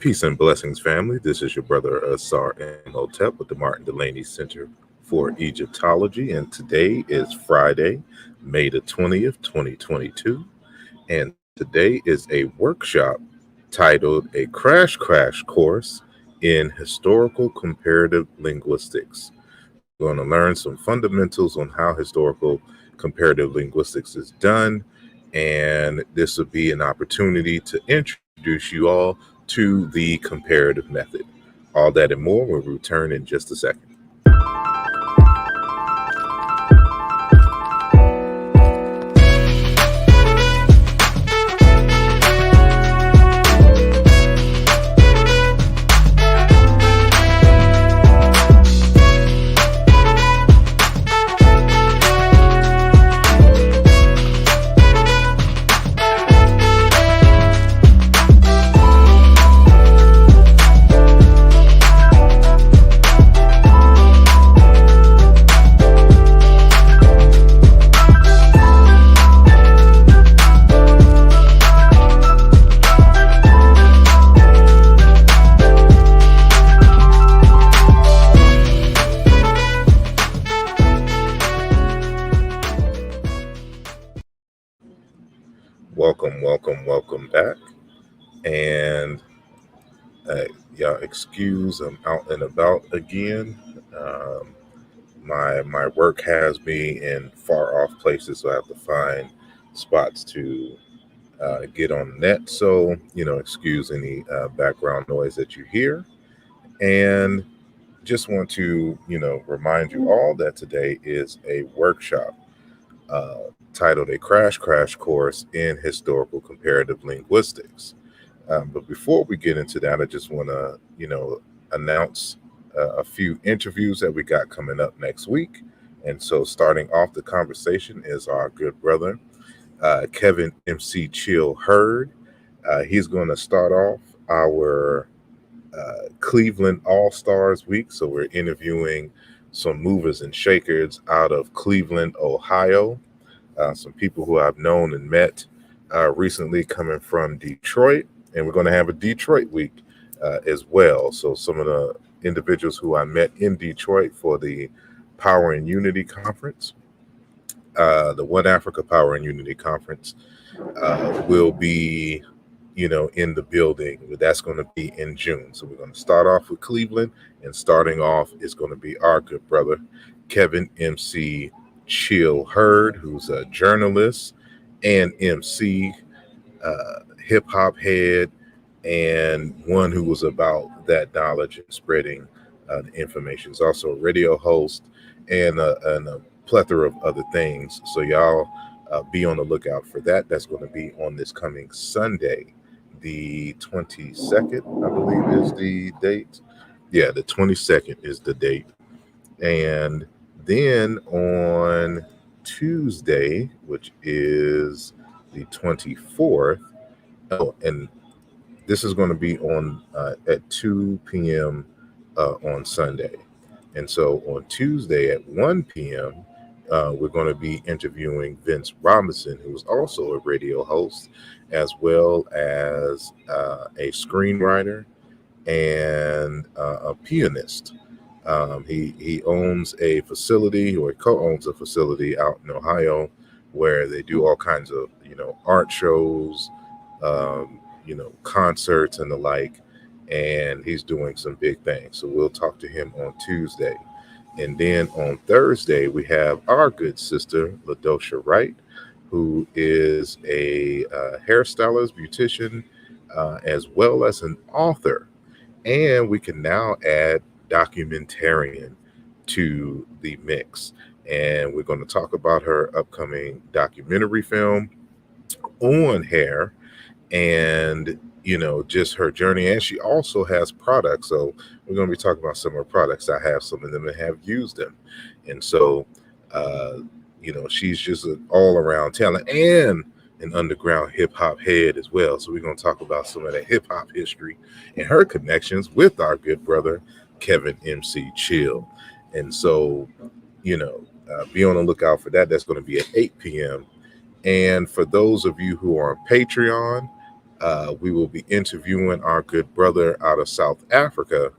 Peace and blessings, family. This is your brother Asar Imhotep with the Martin Delaney Center for Egyptology, and today is Friday, May the 20th, 2022, and today is a workshop titled A Crash Course in Historical Comparative Linguistics. We're going to learn some fundamentals on how historical comparative linguistics is done, and this will be an opportunity to introduce you all to the comparative method. All that and more will return in just a second. Welcome back. And y'all excuse, I'm out and about again. My work has me in far off places, so I have to find spots to get on the net. So, excuse any background noise that you hear. And just want to, remind you all that today is a workshop titled A Crash Course in Historical Comparative Linguistics. But before we get into that, I just want to, announce a few interviews that we got coming up next week. And so starting off the conversation is our good brother, Kevin MC Chill Hurd. He's going to start off our Cleveland All-Stars Week. So we're interviewing some movers and shakers out of Cleveland, Ohio. Some people who I've known and met recently coming from Detroit. And we're going to have a Detroit week as well. So some of the individuals who I met in Detroit for the Power and Unity Conference, the One Africa Power and Unity Conference, will be, in the building. That's going to be in June. So we're going to start off with Cleveland, and starting off is going to be our good brother, Kevin MC Chill Hurd, who's a journalist and MC, hip hop head, and one who was about that knowledge and spreading the information. He's also a radio host and a plethora of other things. So y'all be on the lookout for that. That's going to be on this coming Sunday, the 22nd, I believe is the date. Yeah, the 22nd is the date. And then on Tuesday, which is the 24th, and this is going to be on at 2 p.m. On Sunday. And so on Tuesday at 1 p.m., we're going to be interviewing Vince Robinson, who's also a radio host, as well as a screenwriter and a pianist. He owns a facility, or he co-owns a facility out in Ohio, where they do all kinds of, art shows, concerts and the like. And he's doing some big things. So we'll talk to him on Tuesday. And then on Thursday, we have our good sister, LaDosha Wright, who is a hairstylist, beautician, as well as an author. And we can now add documentarian to the mix. And we're going to talk about her upcoming documentary film on hair and, just her journey. And she also has products. So we're going to be talking about some of her products. I have some of them and have used them. And so, she's just an all around talent and an underground hip hop head as well. So we're going to talk about some of that hip hop history and her connections with our good brother, Kevin MC Chill. And so, be on the lookout for that. That's going to be at 8 p.m. And for those of you who are on Patreon, We will be interviewing our good brother out of South Africa,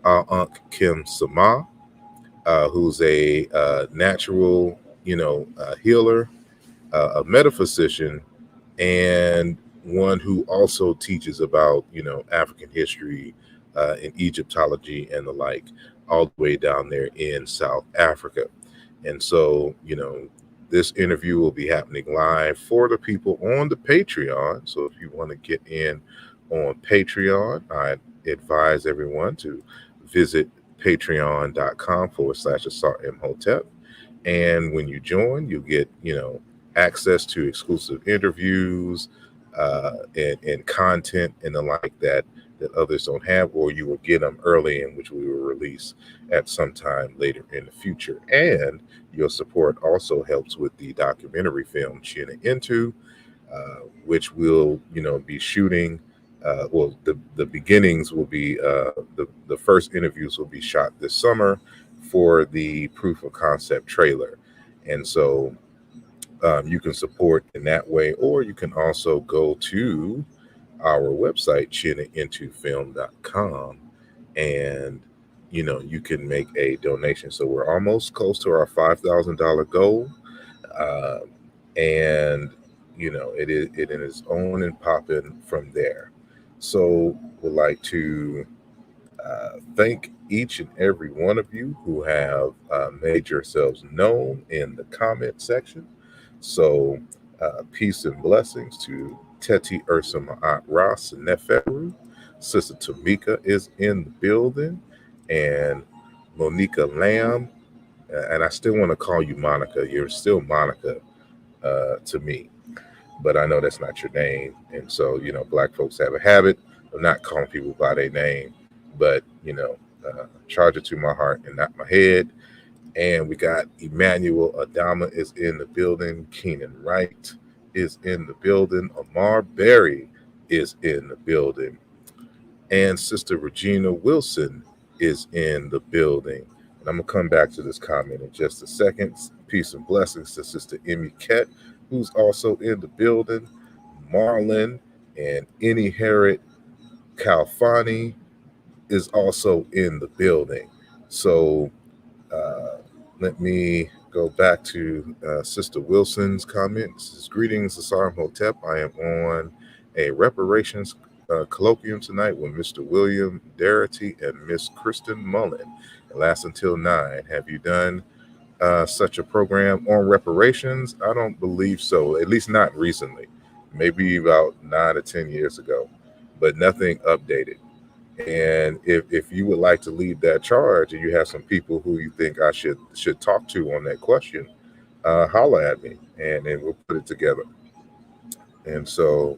our Unc Kim Sama, who's a natural, healer, a metaphysician, and one who also teaches about, African history and Egyptology and the like, all the way down there in South Africa. And so, this interview will be happening live for the people on the Patreon. So if you want to get in on Patreon, I advise everyone to visit patreon.com/Asar Imhotep. And when you join, you get, access to exclusive interviews and content and the like that others don't have, or you will get them early, in which we will release at some time later in the future. And your support also helps with the documentary film Chin Into, which will, be shooting. Well, the beginnings will be the first interviews will be shot this summer for the proof of concept trailer, and so you can support in that way, or you can also go to our website chinintofilm.com, and you can make a donation. So we're almost close to our $5,000 goal, uh, and it is on and popping from there. So would like to thank each and every one of you who have made yourselves known in the comment section. So, peace and blessings to Teti Ursa Ma'at Ras Neferu. Sister Tamika is in the building, and Monica Lamb. And I still want to call you Monica. You're still Monica to me, but I know that's not your name. And so, Black folks have a habit of not calling people by their name, but, charge it to my heart and not my head. And we got Emmanuel Adama is in the building. Keenan Wright is in the building. Amar Berry is in the building. And Sister Regina Wilson is in the building. And I'm going to come back to this comment in just a second. Peace and blessings to Sister Emmy Kett, who's also in the building. Marlon and Any Harriet Kalfani is also in the building. So let me go back to Sister Wilson's comments. Greetings, Asar Hotep. I am on a reparations colloquium tonight with Mr. William Darity and Miss Kristen Mullen. It lasts until 9. Have you done such a program on reparations? I don't believe so, at least not recently. Maybe about 9 or 10 years ago, but nothing updated. And if you would like to lead that charge, and you have some people who you think I should talk to on that question, holla at me, and we'll put it together. And so,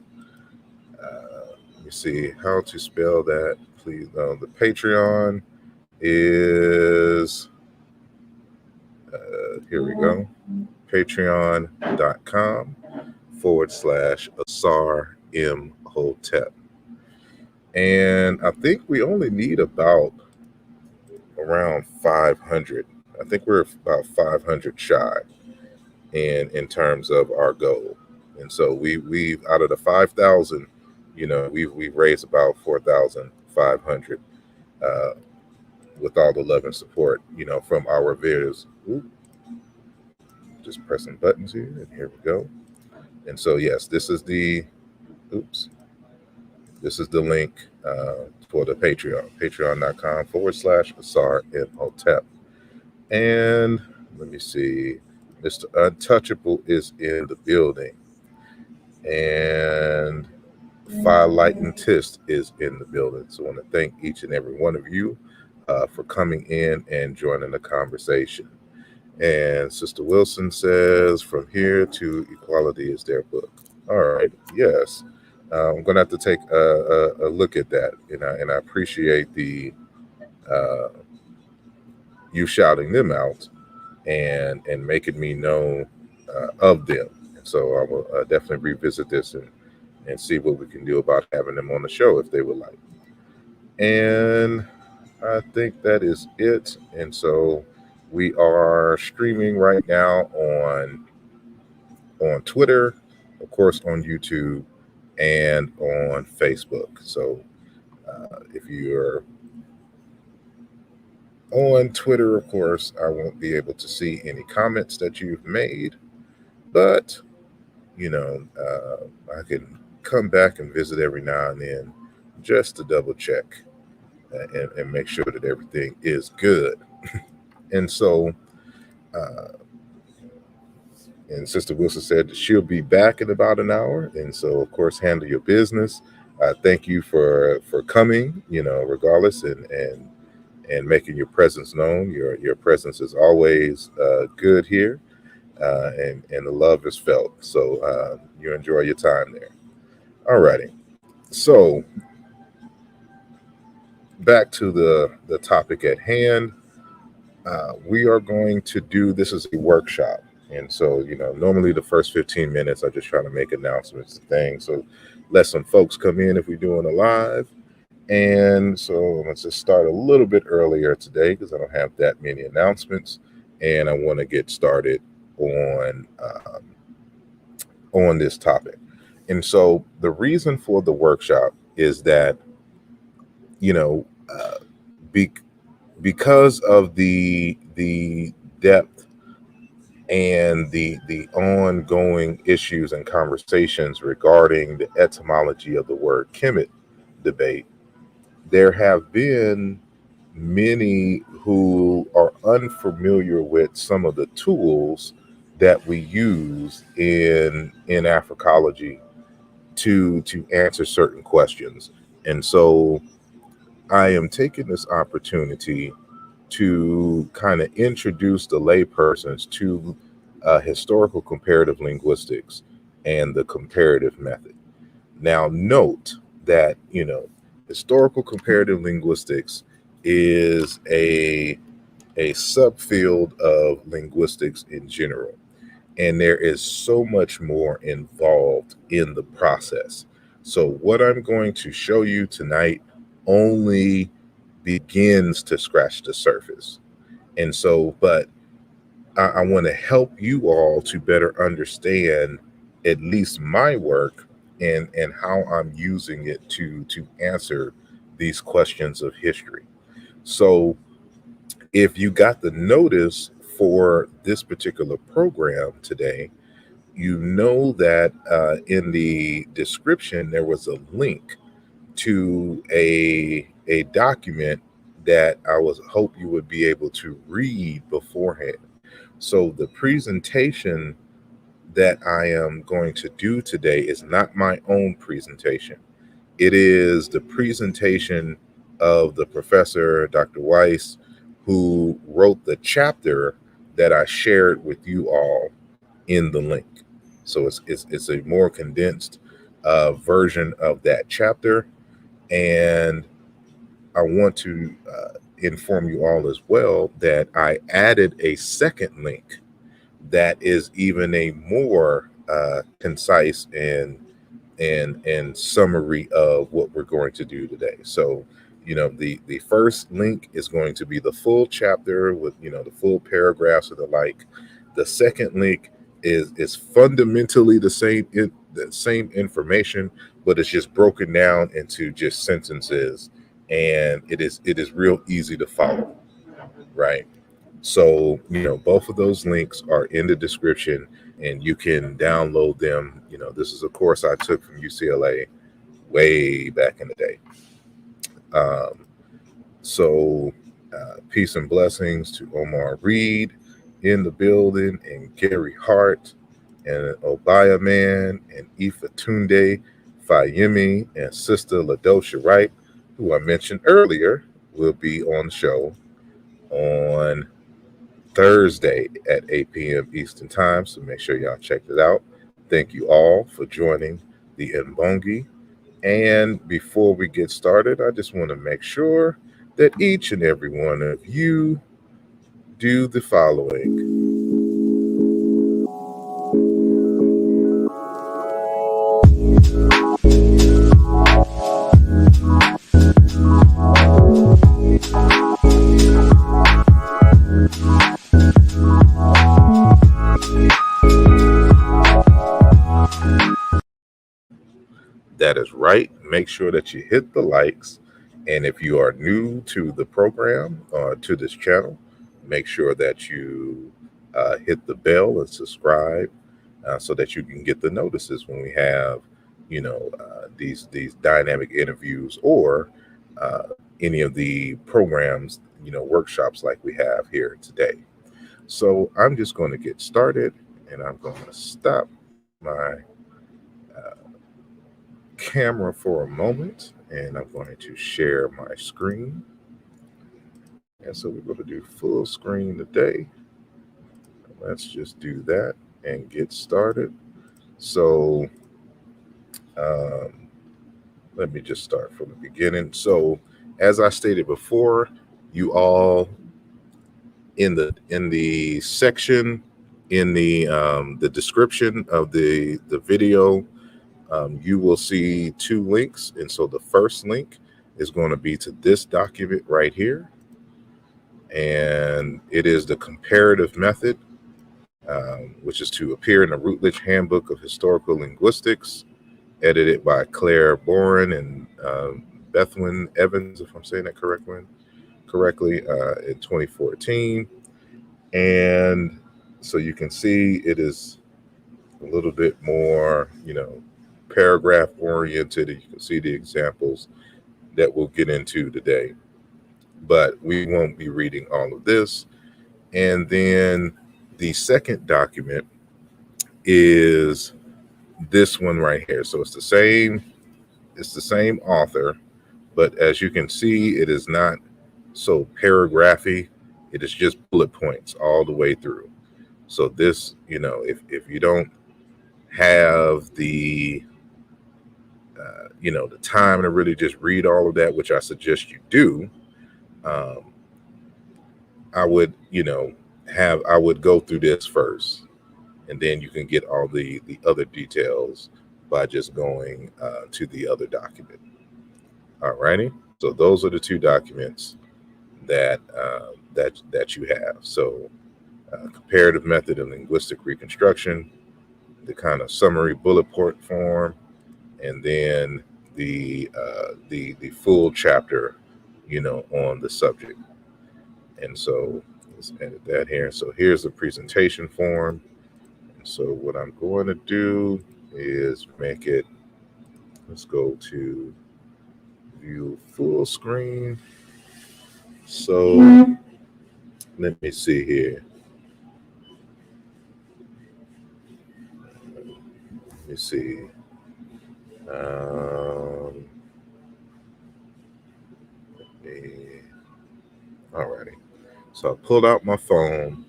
let me see how to spell that. Please, the Patreon is here we go. Patreon.com/Asar M Hotep. And I think we only need about around 500. I think we're about 500 shy in terms of our goal. And so we've out of the 5,000, we've raised about 4,500 with all the love and support, from our various. Just pressing buttons here, and here we go. And so yes, this is the link for the Patreon, patreon.com/Asar Imhotep. And let me see, Mr. Untouchable is in the building. And Phi Light and Tist is in the building. So I want to thank each and every one of you for coming in and joining the conversation. And Sister Wilson says, From Here to Equality is their book. All right, yes. I'm going to have to take a look at that. And I appreciate the you shouting them out and making me know of them. And so I will definitely revisit this and see what we can do about having them on the show if they would like. And I think that is it. And so we are streaming right now on Twitter, of course, on YouTube, and on Facebook. So if you're on Twitter, of course, I won't be able to see any comments that you've made, but I can come back and visit every now and then just to double check and make sure that everything is good. And so, uh, and Sister Wilson said that she'll be back in about an hour. And so, of course, handle your business. Thank you for coming, regardless, and making your presence known. Your presence is always good here, and the love is felt. So you enjoy your time there. All righty. So back to the topic at hand. We are going to do this as a workshop. And so, normally the first 15 minutes, I just try to make announcements and things. So let some folks come in if we're doing a live. And so let's just start a little bit earlier today because I don't have that many announcements. And I want to get started on this topic. And so the reason for the workshop is that, because of the depth and the ongoing issues and conversations regarding the etymology of the word Kemet debate, there have been many who are unfamiliar with some of the tools that we use in Africology to answer certain questions. And so I am taking this opportunity to kind of introduce the laypersons to historical comparative linguistics and the comparative method. Now, note that, historical comparative linguistics is a subfield of linguistics in general. And there is so much more involved in the process. So what I'm going to show you tonight only begins to scratch the surface. And so, but I want to help you all to better understand at least my work and how I'm using it to answer these questions of history. So if you got the notice for this particular program today, you know that in the description there was a link to a document that I hope you would be able to read beforehand. So the presentation that I am going to do today is not my own presentation. It is the presentation of the professor, Dr. Weiss, who wrote the chapter that I shared with you all in the link. So it's a more condensed version of that chapter. And I want to inform you all as well that I added a second link that is even a more concise and summary of what we're going to do today. So, the first link is going to be the full chapter with, the full paragraphs and the like. The second link is fundamentally the same information, but it's just broken down into just sentences, and it is real easy to follow, right? So, both of those links are in the description and you can download them. This is a course I took from UCLA way back in the day. So peace and blessings to Omar Reed in the building, and Gary Hart, and Obaya Man, and Ifa Tunde, Fayemi, and Sister Ladosha Wright, who I mentioned earlier, will be on the show on Thursday at 8 p.m. Eastern Time. So make sure y'all check it out. Thank you all for joining the Mbongi. And before we get started, I just want to make sure that each and every one of you do the following. that is right. Make sure that you hit the likes. And if you are new to the program or to this channel, make sure that you hit the bell and subscribe so that you can get the notices when we have, these dynamic interviews or any of the programs, workshops like we have here today. So I'm just going to get started, and I'm going to stop my camera for a moment, and I'm going to share my screen. And so we're going to do full screen today. Let's just do that and get started. So let me just start from the beginning. So as I stated before, you all in the section in the description of the video, you will see two links. And so the first link is going to be to this document right here. And it is the comparative method, which is to appear in the Routledge Handbook of Historical Linguistics, edited by Claire Boren and Bethwin Evans, if I'm saying that correctly, in 2014. And so you can see it is a little bit more, paragraph oriented. You can see the examples that we'll get into today, but we won't be reading all of this. And then the second document is this one right here. So it's the same author, but as you can see, it is not so paragraphy. It is just bullet points all the way through. So this, if you don't have the the time to really just read all of that, which I suggest you do, I would go through this first, and then you can get all the other details by just going to the other document. All righty. So those are the two documents that you have. So comparative method of linguistic reconstruction, the kind of summary bullet point form, and then the full chapter, on the subject. And so let's edit that here. So here's the presentation form. So what I'm going to do is make it, let's go to view full screen. So let me see here. Let me see. Alrighty. So I pulled out my phone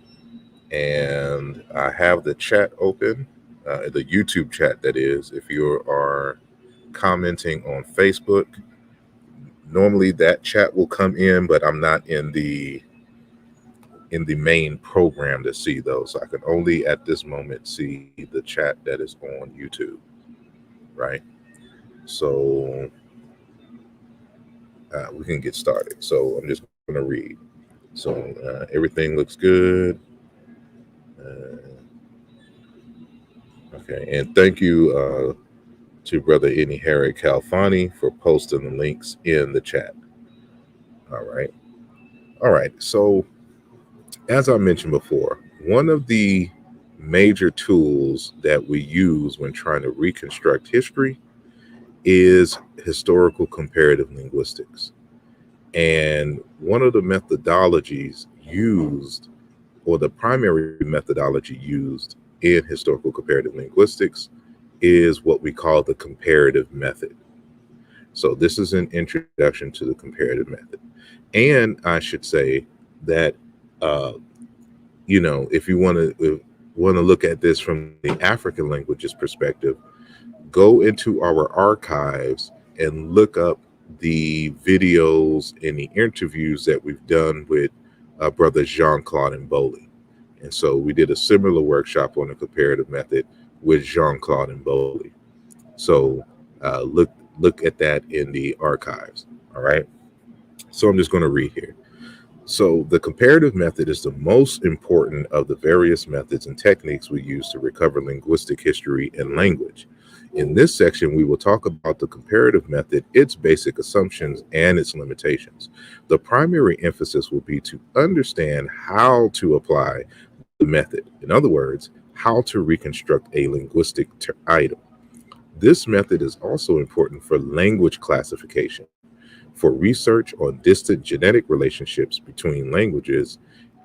and I have the chat open, the YouTube chat, that is. If you are commenting on Facebook, normally that chat will come in, but I'm not in the main program to see those. So I can only at this moment see the chat that is on YouTube, right? So we can get started. So I'm just going to read. So everything looks good. Okay, and thank you to Brother Inihari Kalfani for posting the links in the chat. All right. So as I mentioned before, one of the major tools that we use when trying to reconstruct history is historical comparative linguistics. And one of the methodologies used, or the primary methodology used in historical comparative linguistics, is what we call the comparative method. So this is an introduction to the comparative method. And I should say that, if you want to look at this from the African languages perspective, go into our archives and look up the videos and the interviews that we've done with Brother Jean-Claude Mboli. And so we did a similar workshop on the comparative method with Jean-Claude Mboli. So look at that in the archives. All right. So I'm just going to read here. So the comparative method is the most important of the various methods and techniques we use to recover linguistic history and language. In this section, we will talk about the comparative method, its basic assumptions, and its limitations. The primary emphasis will be to understand how to apply the method. In other words, how to reconstruct a linguistic item. This method is also important for language classification, for research on distant genetic relationships between languages,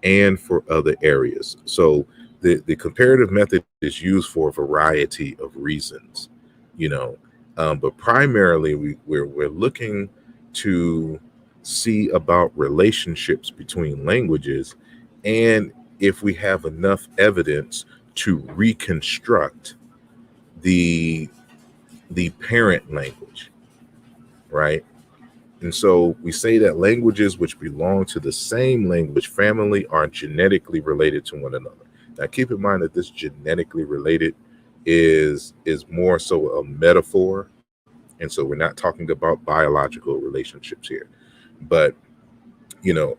and for other areas. So the comparative method is used for a variety of reasons, you know, but primarily we're looking to see about relationships between languages, and if we have enough evidence to reconstruct the parent language, right? And so we say that languages which belong to the same language family are genetically related to one another. Now, keep in mind that this genetically related is more so a metaphor, and so we're not talking about biological relationships here. But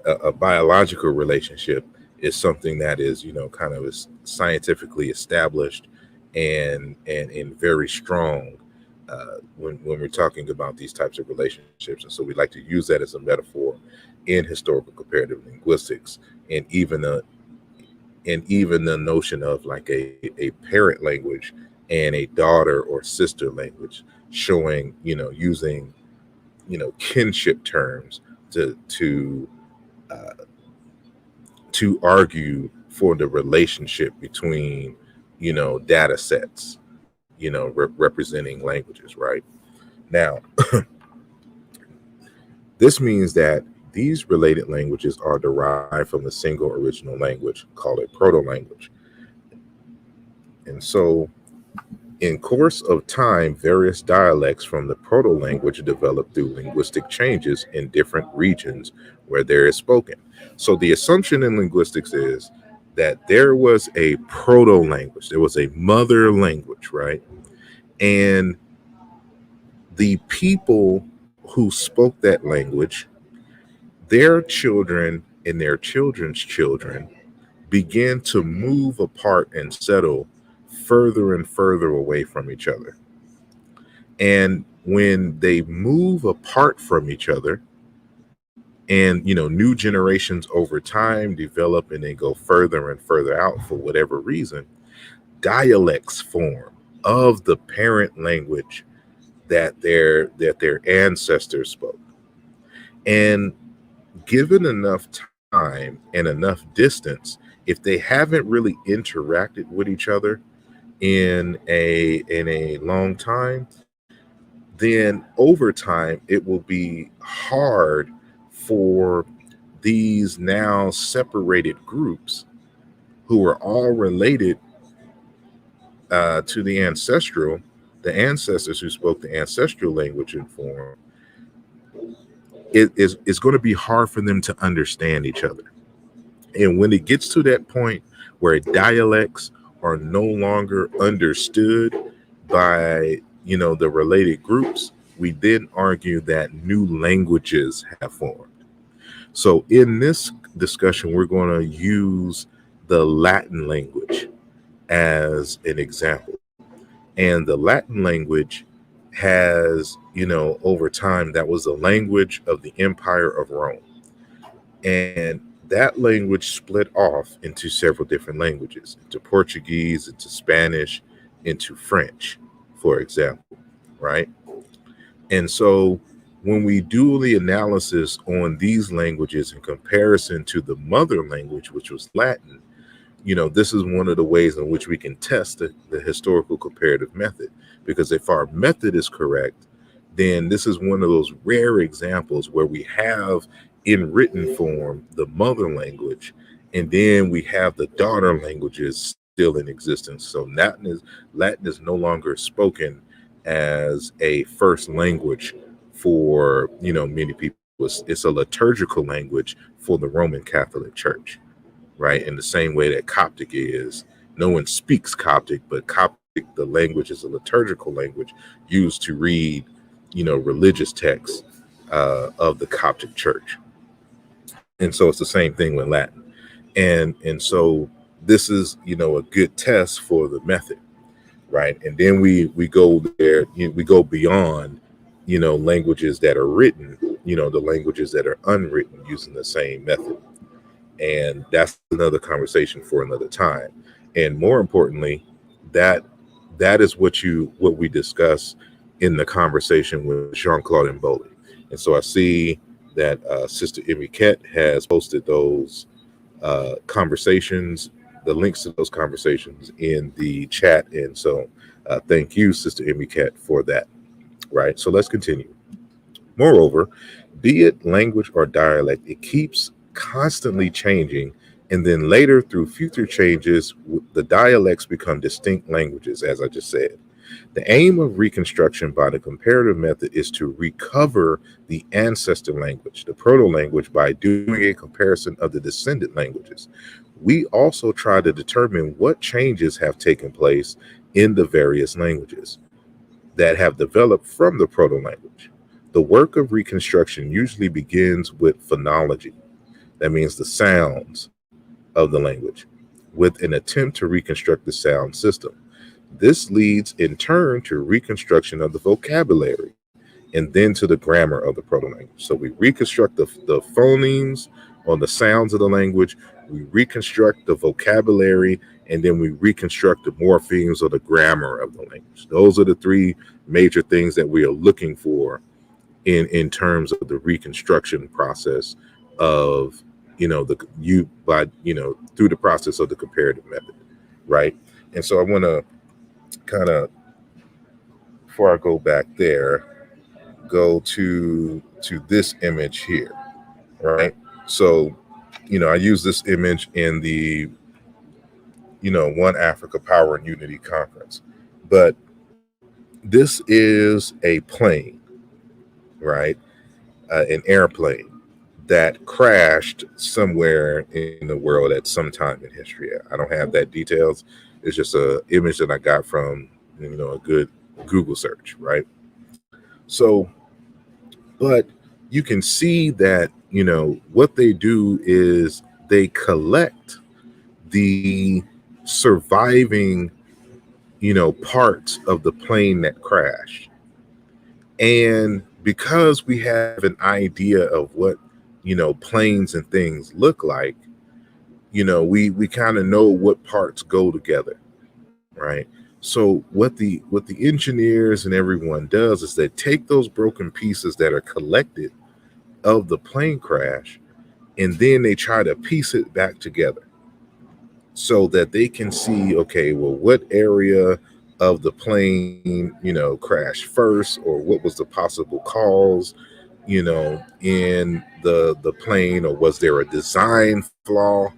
a biological relationship is something that is kind of scientifically established and very strong when we're talking about these types of relationships. And so we like to use that as a metaphor in historical comparative linguistics, and even the notion of like a parent language and a daughter or sister language, showing using kinship terms uh, to argue for the relationship between data sets, representing languages, right? Now, this means that these related languages are derived from the single original language, called a proto-language. And so in course of time, various dialects from the proto-language develop through linguistic changes in different regions where there is spoken. So the assumption in linguistics is that there was a proto-language, there was a mother language, right? And the people who spoke that language, their children and their children's children began to move apart and settle further and further away from each other. And when they move apart from each other, and new generations over time develop and they go further and further out for whatever reason, dialects form of the parent language that their ancestors spoke. And given enough time and enough distance, if they haven't really interacted with each other in a long time, then over time it will be hard for these now separated groups who are all related to the ancestors who spoke the ancestral language and form. It's going to be hard for them to understand each other. And when it gets to that point where dialects are no longer understood by the related groups, we then argue that new languages have formed. So in this discussion, we're going to use the Latin language as an example. And the Latin language has, over time, that was the language of the Empire of Rome. And that language split off into several different languages, into Portuguese, into Spanish, into French, for example, right? And so when we do the analysis on these languages in comparison to the mother language, which was Latin, this is one of the ways in which we can test the historical comparative method. Because if our method is correct, then this is one of those rare examples where we have in written form the mother language, and then we have the daughter languages still in existence. So Latin is no longer spoken as a first language for many people. It's a liturgical language for the Roman Catholic Church, right? In the same way that Coptic is. No one speaks Coptic, but Coptic, the language, is a liturgical language used to read, religious texts of the Coptic Church. And so it's the same thing with Latin. And so this is, a good test for the method. right? And then we go there, we go beyond, languages that are written, the languages that are unwritten using the same method. And that's another conversation for another time. And more importantly, that that is what we discuss in the conversation with Jean-Claude and Bowley. And so I see that Sister Imhotep has posted those conversations, the links to those conversations in the chat. And so thank you, Sister Imhotep, for that. Right. So let's continue. Moreover, be it language or dialect, it keeps constantly changing. And then later, through future changes, the dialects become distinct languages, as I just said. The aim of reconstruction by the comparative method is to recover the ancestor language, the proto language, by doing a comparison of the descendant languages. We also try to determine what changes have taken place in the various languages that have developed from the proto language. The work of reconstruction usually begins with phonology, that means the sounds of the language, with an attempt to reconstruct the sound system. This leads in turn to reconstruction of the vocabulary and then to the grammar of the proto language. So we reconstruct the phonemes on the sounds of the language, we reconstruct the vocabulary, and then we reconstruct the morphemes or the grammar of the language. Those are the three major things that we are looking for in terms of the reconstruction process of through the process of the comparative method, right? And so I want to kind of, before I go back there, go to this image here, right? So I use this image in the One Africa Power and Unity conference, but this is a plane, right? An airplane that crashed somewhere in the world at some time in history. I don't have that details. It's just a image that I got from a good Google search, right? So, but you can see that what they do is they collect the surviving parts of the plane that crashed. And because we have an idea of what planes and things look like, we kind of know what parts go together, right? So what the engineers and everyone does is they take those broken pieces that are collected of the plane crash, and then they try to piece it back together so that they can see, okay, well, what area of the plane crashed first, or what was the possible cause in the plane, or was there a design flaw?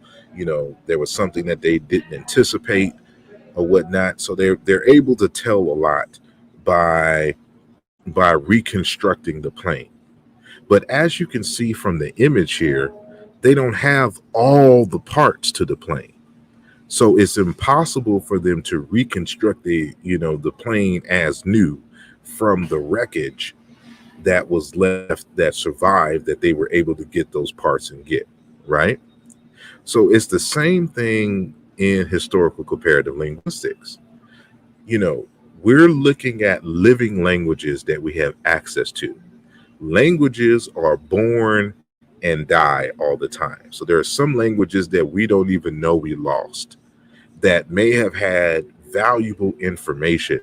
There was something that they didn't anticipate or whatnot. So they're able to tell a lot by reconstructing the plane. But as you can see from the image here, they don't have all the parts to the plane. So it's impossible for them to reconstruct the plane as new from the wreckage that was left, that survived, that they were able to get those parts and get, right? So it's the same thing in historical comparative linguistics. We're looking at living languages that we have access to. Languages are born and die all the time. So there are some languages that we don't even know we lost, that may have had valuable information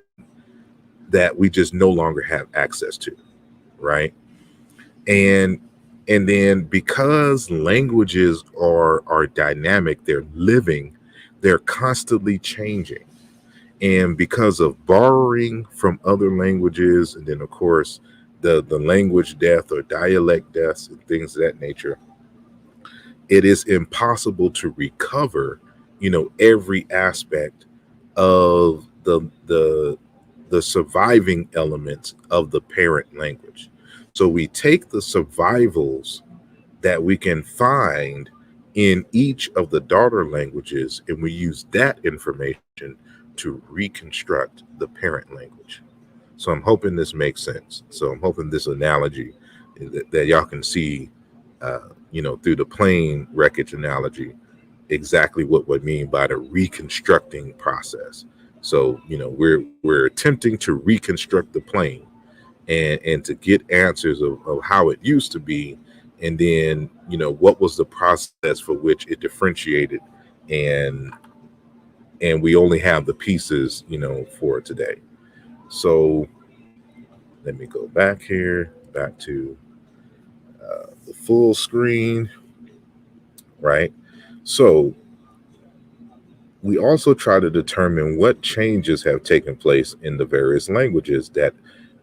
that we just no longer have access to, right? And then because languages are dynamic, they're living, they're constantly changing. And because of borrowing from other languages, and then of course the language death or dialect deaths and things of that nature, it is impossible to recover every aspect of the surviving elements of the parent language. So we take the survivals that we can find in each of the daughter languages, and we use that information to reconstruct the parent language. So I'm hoping this makes sense. So I'm hoping this analogy that y'all can see, through the plane wreckage analogy, exactly what we mean by the reconstructing process. So, we're attempting to reconstruct the plane and to get answers of how it used to be, and then what was the process for which it differentiated, and we only have the pieces for today. So let me go back here, back to the full screen, right? So we also try to determine what changes have taken place in the various languages that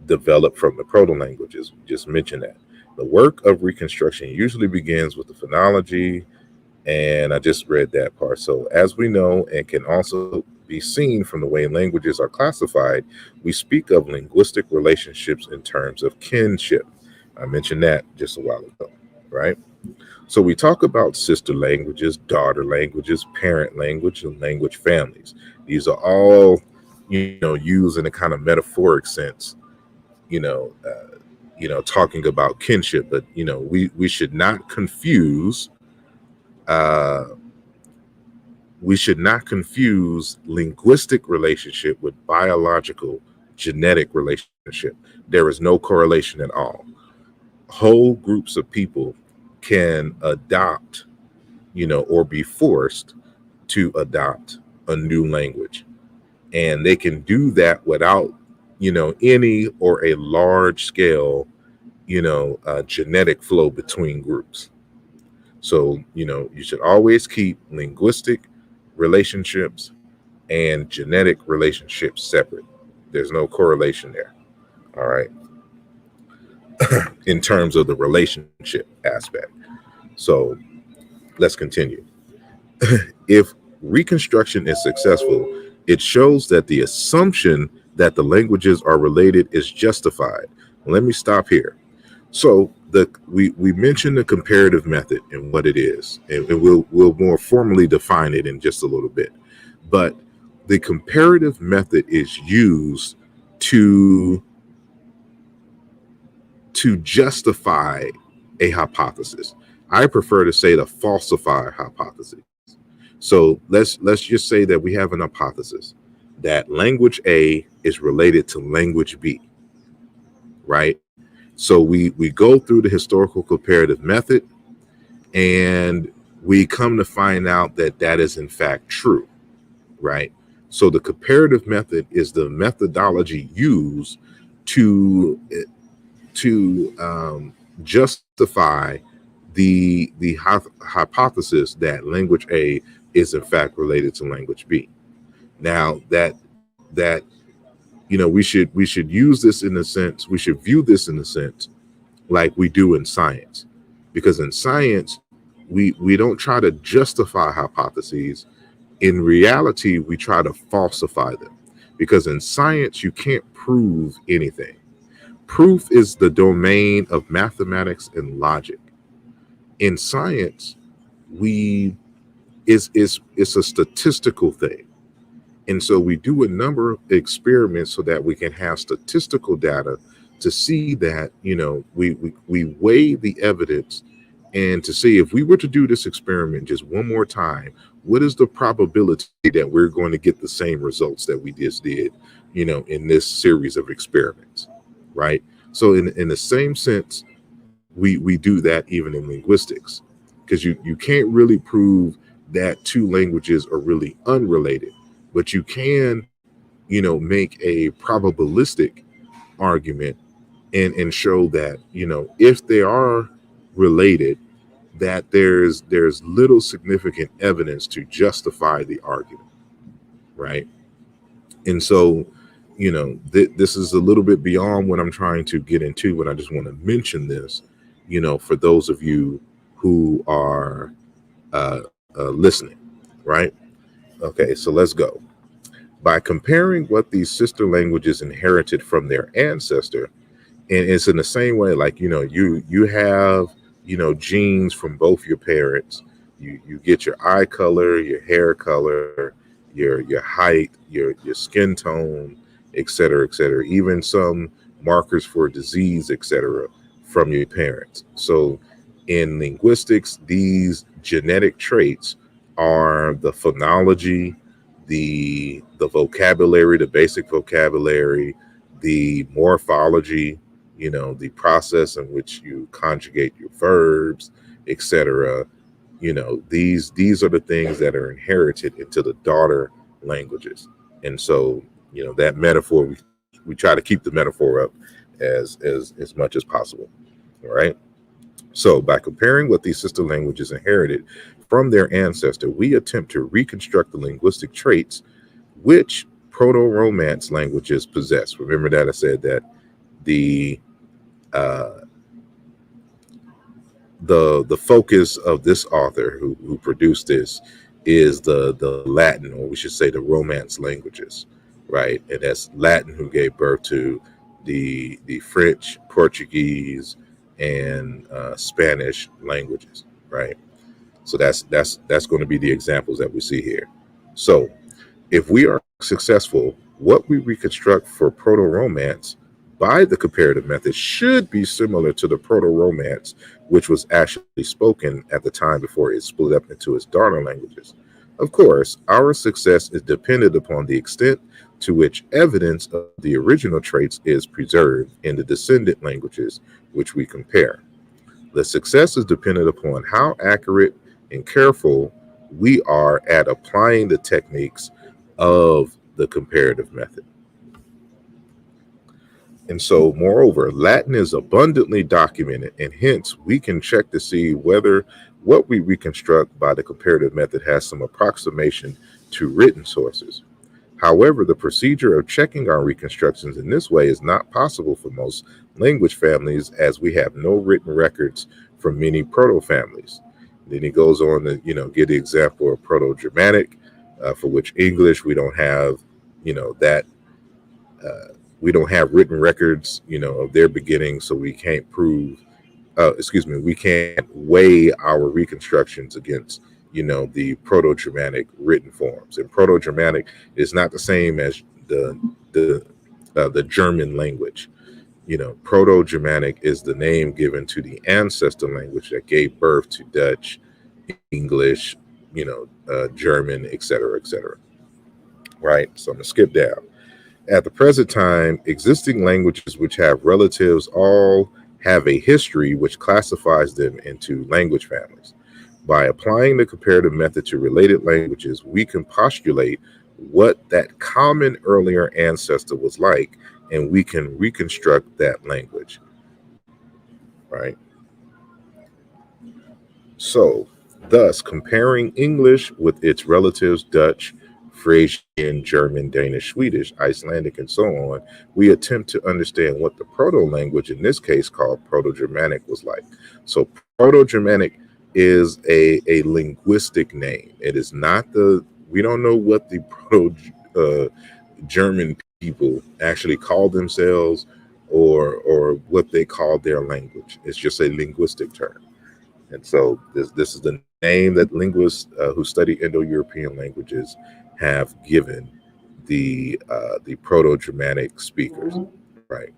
developed from the proto languages. We just mentioned that. The work of reconstruction usually begins with the phonology, and I just read that part. So, as we know, and can also be seen from the way languages are classified, we speak of linguistic relationships in terms of kinship. I mentioned that just a while ago, right? So we talk about sister languages, daughter languages, parent language, and language families. These are all, used in a kind of metaphoric sense, talking about kinship. But we should not confuse uh, linguistic relationship with biological genetic relationship. There is no correlation at all. Whole groups of people can adopt, or be forced to adopt a new language. And they can do that without, any or a large scale, genetic flow between groups. So, you should always keep linguistic relationships and genetic relationships separate. There's no correlation there. All right. In terms of the relationship aspect. So let's continue. If reconstruction is successful, it shows that the assumption that the languages are related is justified. Let me stop here. So we mentioned the comparative method and what it is, and we'll more formally define it in just a little bit. But the comparative method is used to justify a hypothesis. I prefer to say the falsify hypothesis. So let's just say that we have an hypothesis that language A is related to language B, right? So we go through the historical comparative method, and we come to find out that that is in fact true, right? So the comparative method is the methodology used to justify the hypothesis that language A is in fact related to language B. Now that we should use this in a sense, we should view this in a sense like we do in science, because in science we don't try to justify hypotheses. In reality, we try to falsify them, because in science you can't prove anything. Proof is the domain of mathematics and logic. In science, we it's a statistical thing. And so we do a number of experiments so that we can have statistical data to see that, we weigh the evidence, and to see if we were to do this experiment just one more time, what is the probability that we're going to get the same results that we just did, in this series of experiments, right? So in the same sense, we do that even in linguistics, because you can't really prove that two languages are really unrelated, but you can, make a probabilistic argument, and show that, if they are related, that there's little significant evidence to justify the argument, right? And so, this is a little bit beyond what I'm trying to get into, but I just want to mention this, for those of you who are listening, right? Okay, so let's go. By comparing what these sister languages inherited from their ancestor, and it's in the same way, like, you have, genes from both your parents. You get your eye color, your hair color, your height, your skin tone, et cetera, even some markers for disease, etc., from your parents. So in linguistics, these genetic traits are the phonology, the vocabulary, the basic vocabulary, the morphology, the process in which you conjugate your verbs, etc. These are the things that are inherited into the daughter languages. And so, that metaphor, we try to keep the metaphor up as much as possible. All right. So by comparing what these sister languages inherited from their ancestor, we attempt to reconstruct the linguistic traits which Proto-Romance languages possess. Remember that I said that the uh, the focus of this author who produced this is the Latin, or we should say the Romance languages, right? And that's Latin who gave birth to the French, Portuguese, and Spanish languages, right? So that's going to be the examples that we see here. So if we are successful, what we reconstruct for Proto-Romance by the comparative method should be similar to the Proto-Romance, which was actually spoken at the time before it split up into its daughter languages. Of course, our success is dependent upon the extent to which evidence of the original traits is preserved in the descendant languages which we compare. The success is dependent upon how accurate and careful we are at applying the techniques of the comparative method. And so, moreover, Latin is abundantly documented, and hence we can check to see whether what we reconstruct by the comparative method has some approximation to written sources. However, the procedure of checking our reconstructions in this way is not possible for most language families, as we have no written records from many proto-families. Then he goes on to, give the example of Proto-Germanic, for which English we don't have, that we don't have written records, of their beginning, so we can't prove. We can't weigh our reconstructions against, the Proto-Germanic written forms. And Proto-Germanic is not the same as the German language. Proto-Germanic is the name given to the ancestor language that gave birth to Dutch, English, German, etc., etc. Right. So I'm gonna skip down. At the present time, existing languages which have relatives all have a history which classifies them into language families. By applying the comparative method to related languages, we can postulate what that common earlier ancestor was like, and we can reconstruct that language, right? So, thus, comparing English with its relatives, Dutch, Frisian, German, Danish, Swedish, Icelandic, and so on, we attempt to understand what the proto-language, in this case called Proto-Germanic, was like. So Proto-Germanic is a linguistic name. It is not we don't know what the Proto-German people actually called themselves or what they called their language. It's just a linguistic term. And so this is the name that linguists who study Indo-European languages have given the Proto-Germanic speakers, right?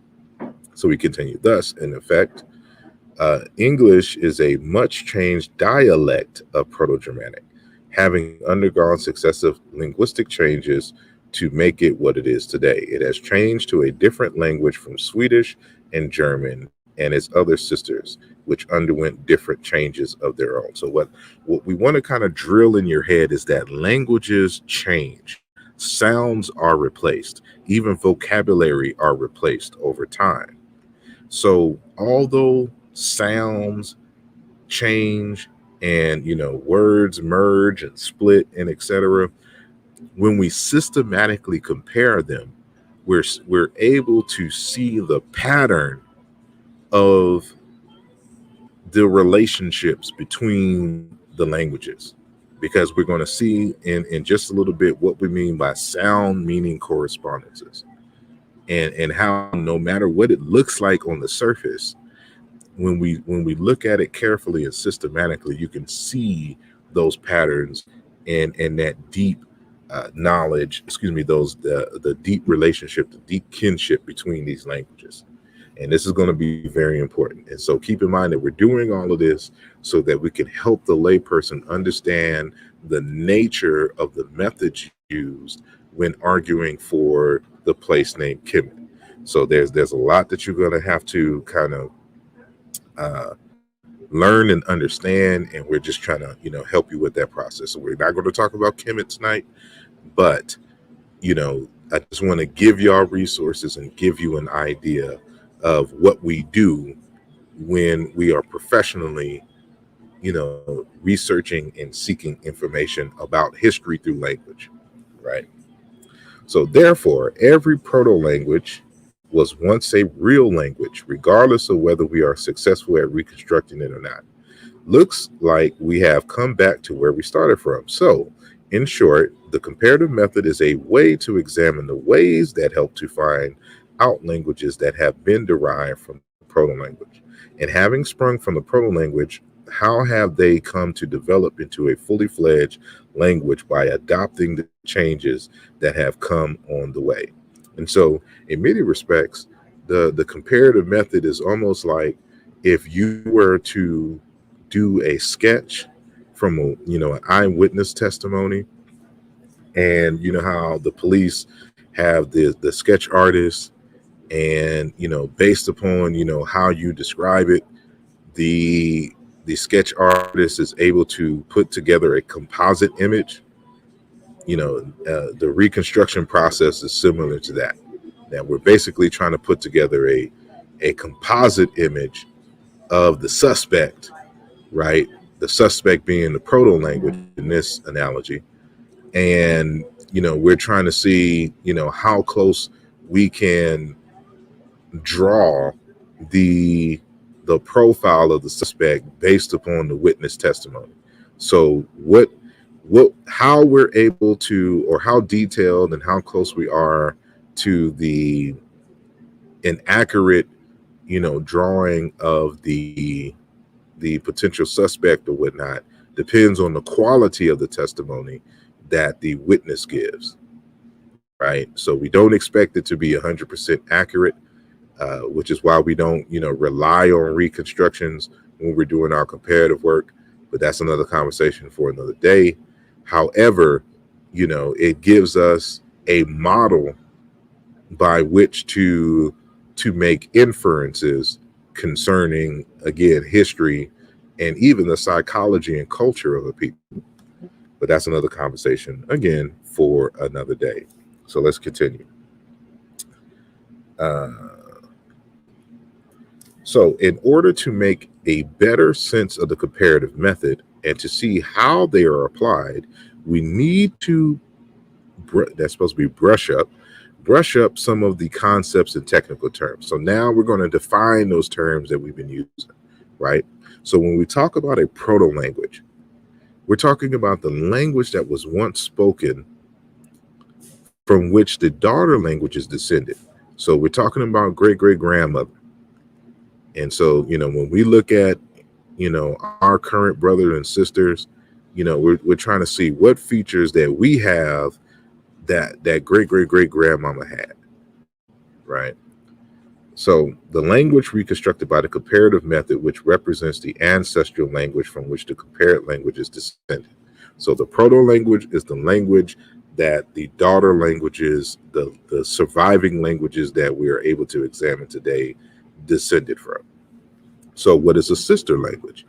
So we continue. Thus, in effect, English is a much changed dialect of Proto-Germanic, having undergone successive linguistic changes to make it what it is today. It has changed to a different language from Swedish and German and its other sisters, which underwent different changes of their own. So what we want to kind of drill in your head is that languages change. Sounds are replaced. Even vocabulary are replaced over time. So although sounds change and words merge and split and etc., when we systematically compare them, we're able to see the pattern of the relationships between the languages, because we're going to see in just a little bit what we mean by sound meaning correspondences, and how no matter what it looks like on the surface, when we look at it carefully and systematically, you can see those patterns and that deep knowledge, the deep relationship, the deep kinship between these languages. And this is going to be very important. And so keep in mind that we're doing all of this so that we can help the layperson understand the nature of the methods used when arguing for the place name Kemet. So there's a lot that you're going to have to kind of uh, learn and understand, and we're just trying to help you with that process. So we're not going to talk about Kemet tonight, but I just want to give y'all resources and give you an idea of what we do when we are professionally researching and seeking information about history through language, right? So therefore, every proto-language was once a real language, regardless of whether we are successful at reconstructing it or not. Looks like we have come back to where we started from. So, in short, the comparative method is a way to examine the ways that help to find out languages that have been derived from the proto-language. And having sprung from the proto-language, how have they come to develop into a fully fledged language by adopting the changes that have come on the way? And so, in many respects, the comparative method is almost like if you were to do a sketch from an eyewitness testimony, and you know how the police have the sketch artist, and based upon how you describe it, the sketch artist is able to put together a composite image. The reconstruction process is similar to that. That we're basically trying to put together a composite image of the suspect, right? The suspect being the proto-language in this analogy. And, we're trying to see, how close we can draw the profile of the suspect based upon the witness testimony. So how we're able to, or how detailed and how close we are to the inaccurate, drawing of the potential suspect or whatnot, depends on the quality of the testimony that the witness gives, right? So we don't expect it to be 100% accurate, which is why we don't, rely on reconstructions when we're doing our comparative work. But that's another conversation for another day. However, it gives us a model by which to make inferences concerning, again, history and even the psychology and culture of a people. But that's another conversation, again, for another day. So let's continue. So in order to make a better sense of the comparative method and to see how they are applied, we need to, that's supposed to be brush up some of the concepts and technical terms. So now we're going to define those terms that we've been using, right? So when we talk about a proto-language, we're talking about the language that was once spoken from which the daughter languages descended. So we're talking about great-great-grandmother. And so, when we look at, our current brothers and sisters, we're trying to see what features that we have that great-great-great-grandmama had, right? So the language reconstructed by the comparative method, which represents the ancestral language from which the compared language is descended. So the proto-language is the language that the daughter languages, the surviving languages that we are able to examine today, descended from. So what is a sister language?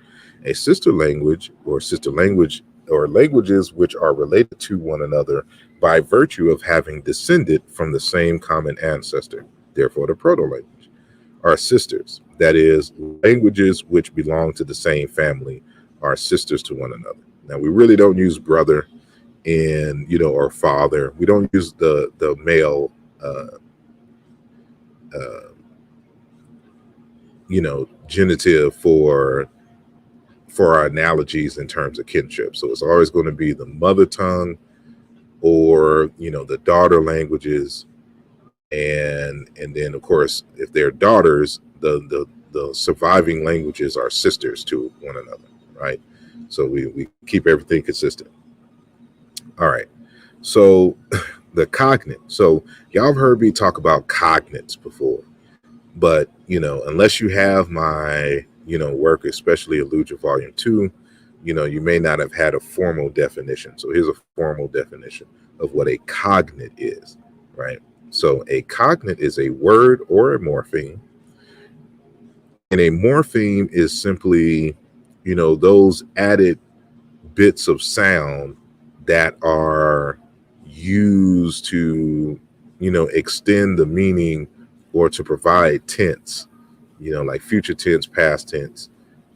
A sister language or languages which are related to one another by virtue of having descended from the same common ancestor. Therefore, the proto-language are sisters. That is, languages which belong to the same family are sisters to one another. Now, we really don't use brother and, or father. We don't use the male, genitive for our analogies in terms of kinship. So it's always going to be the mother tongue or, the daughter languages. And then, of course, if they're daughters, the surviving languages are sisters to one another, right? So we keep everything consistent. All right. So the cognate. So y'all have heard me talk about cognates before, but, unless you have my, work, especially Allusion Volume 2, you may not have had a formal definition. So here's a formal definition. of what a cognate is, right? So a cognate is a word or a morpheme, and a morpheme is simply, those added bits of sound that are used to, extend the meaning or to provide tense, like future tense, past tense,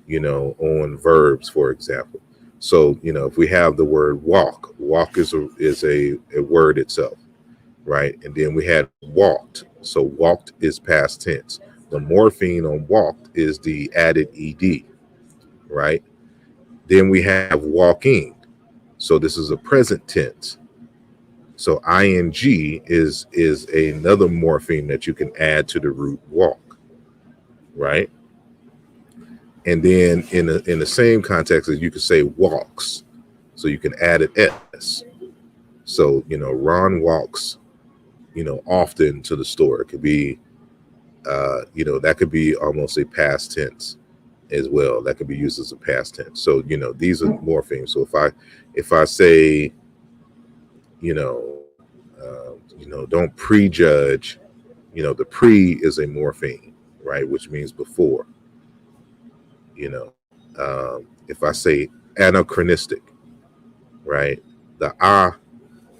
on verbs, for example. So, if we have the word walk, walk is a word itself, right? And then we had walked. So walked is past tense. The morpheme on walked is the added ed, right? Then we have walking. So this is a present tense. So ing is another morpheme that you can add to the root walk, right? And then in the same context as you could say walks. So you can add an S. So, Ron walks, often to the store. It could be that could be almost a past tense as well. That could be used as a past tense. So, these are morphemes. So if I say, don't prejudge, the pre is a morpheme, right? Which means before, if I say anachronistic, right? The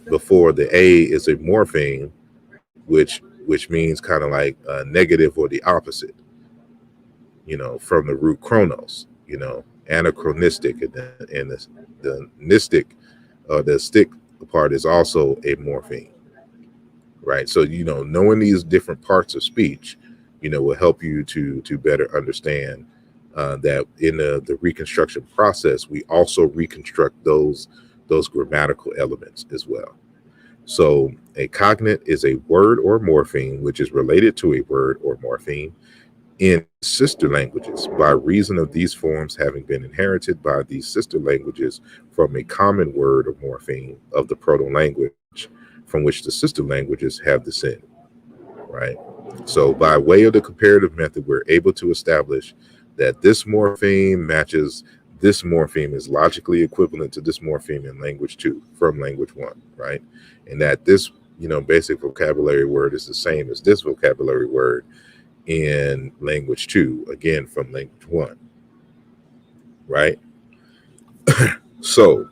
before the a is a morpheme, which means kind of like negative or the opposite, from the root chronos, anachronistic, and the nistic, the stick part is also a morpheme, right? So, knowing these different parts of speech, will help you to better understand that in the reconstruction process, we also reconstruct those grammatical elements as well. So a cognate is a word or morpheme which is related to a word or morpheme in sister languages by reason of these forms having been inherited by these sister languages from a common word or morpheme of the proto-language from which the sister languages have descended, right? So by way of the comparative method, we're able to establish that this morpheme matches this morpheme is logically equivalent to this morpheme in language 2 from language 1, right? And that this, basic vocabulary word is the same as this vocabulary word in language 2, again, from language 1, right? So,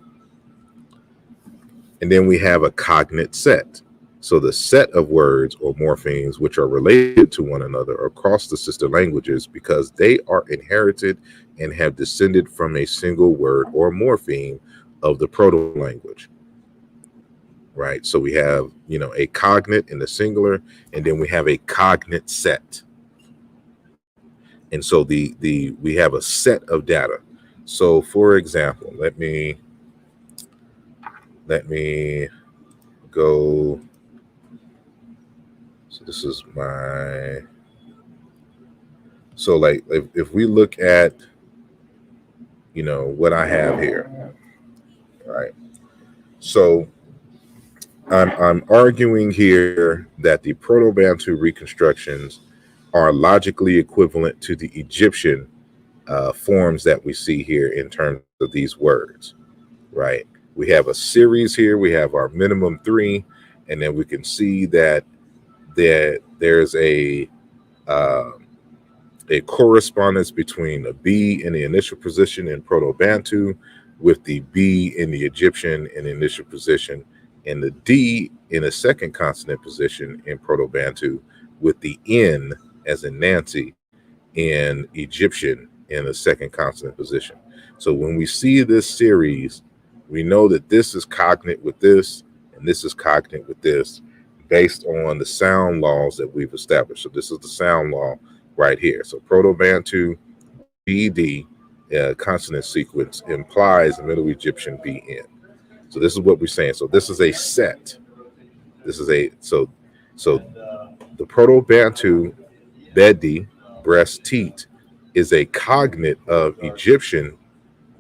and then we have a cognate set. So the set of words or morphemes which are related to one another across the sister languages because they are inherited and have descended from a single word or morpheme of the proto-language, right? So we have, a cognate in the singular, and then we have a cognate set. And so we have a set of data. So for example, let me go. So this is so like if we look at, what I have here, right? So I'm arguing here that the Proto-Bantu reconstructions are logically equivalent to the Egyptian forms that we see here in terms of these words, right? We have a series here. We have our minimum 3, and then we can see that there's a correspondence between the B in the initial position in Proto-Bantu with the B in the Egyptian in the initial position, and the D in a second consonant position in Proto-Bantu with the N as in Nancy in Egyptian in a second consonant position. So when we see this series, we know that this is cognate with this, and this is cognate with this, based on the sound laws that we've established. So this is the sound law right here. So Proto-Bantu BD consonant sequence implies the Middle Egyptian BN. So this is what we're saying. So this is a set. This is so the Proto-Bantu Bedi, breast, teat, is a cognate of Egyptian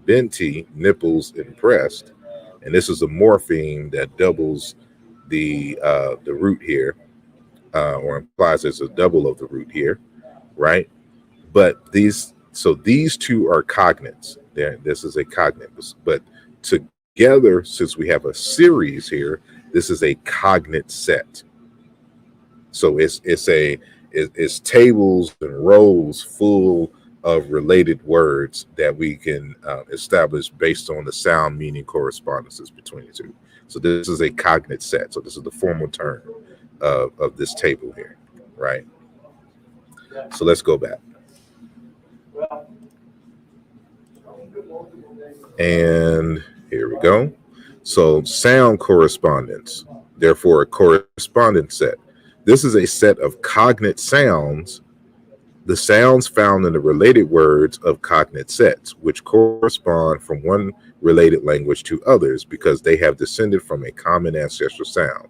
Benti, nipples, and breast. And this is a morpheme that doubles the root here, or implies there's a double of the root here, right? But these two are cognates. This is a cognate, but together, since we have a series here, This is a cognate set. So it's tables and rows full of related words that we can establish based on the sound meaning correspondences between the two. So this is a cognate set. So this is the formal term of this table here, right? So let's go back. And here we go. So sound correspondence, therefore a correspondence set. This is a set of cognate sounds, the sounds found in the related words of cognate sets, which correspond from one related language to others because they have descended from a common ancestral sound.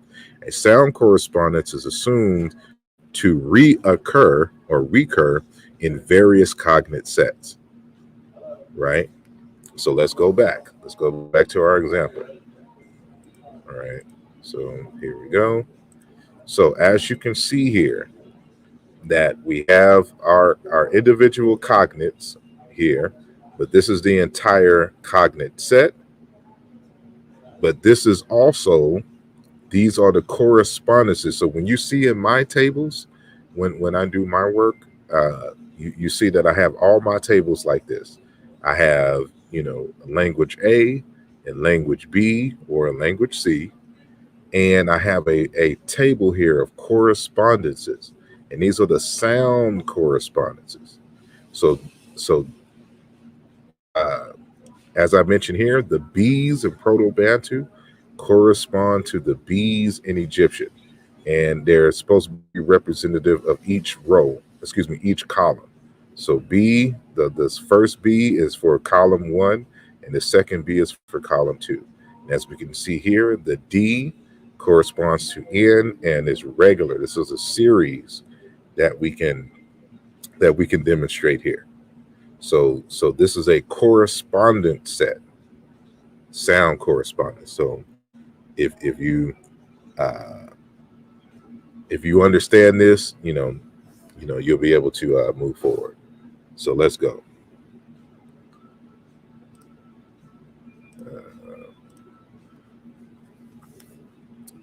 A sound correspondence is assumed to reoccur or recur in various cognate sets, right? So let's go back. Let's go back to our example. All right. So here we go. So as you can see here, that we have our individual cognates here, but this is the entire cognate set. But this is also, these are the correspondences. So when you see in my tables, when I do my work, you see that I have all my tables like this. I have, language A and language B or language C. And I have a table here of correspondences. And these are the sound correspondences. So as I mentioned here, the B's in Proto-Bantu correspond to the B's in Egyptian. And they're supposed to be representative of each row, each column. So B, this first B is for column 1, and the second B is for column 2. And as we can see here, the D corresponds to N and is regular. This is a series that we can demonstrate here. So this is a correspondent set, sound correspondence. So if you understand this, you'll be able to move forward. So let's go.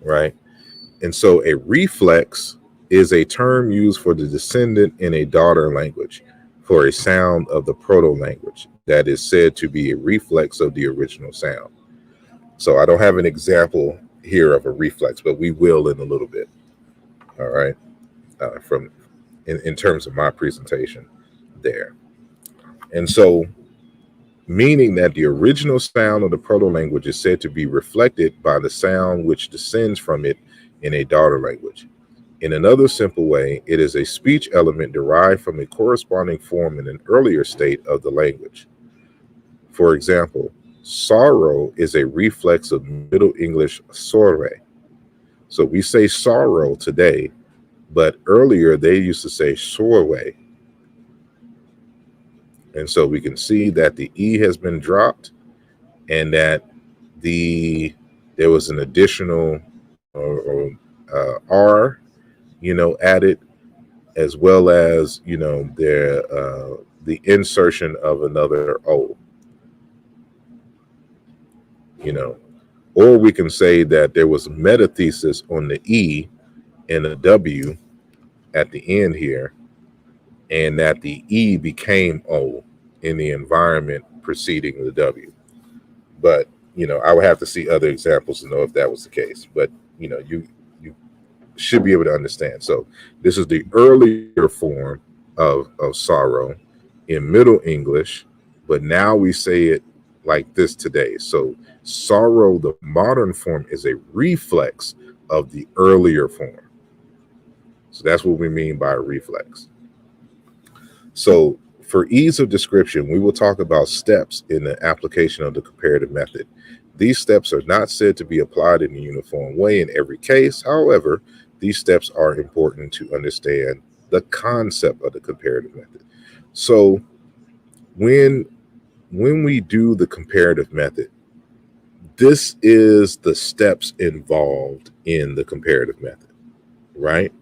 Right. And so a reflex is a term used for the descendant in a daughter language for a sound of the proto-language that is said to be a reflex of the original sound. So I don't have an example here of a reflex, but we will in a little bit. All right. In terms of my presentation there. And so meaning that the original sound of the proto-language is said to be reflected by the sound which descends from it in a daughter language. In another simple way, it is a speech element derived from a corresponding form in an earlier state of the language. For example, sorrow is a reflex of Middle English sorre. So we say sorrow today, but earlier they used to say sorwe. And so we can see that the E has been dropped and that there was an additional R, added, as well as, the insertion of another O, or we can say that there was metathesis on the E and a W at the end here, and that the E became O in the environment preceding the W. But, I would have to see other examples to know if that was the case. But, you should be able to understand. So this is the earlier form of sorrow in Middle English, but now we say it like this today. So sorrow, the modern form, is a reflex of the earlier form. So that's what we mean by a reflex. So for ease of description, we will talk about steps in the application of the comparative method. These steps are not said to be applied in a uniform way in every case. However, these steps are important to understand the concept of the comparative method. So when we do the comparative method, this is the steps involved in the comparative method, right?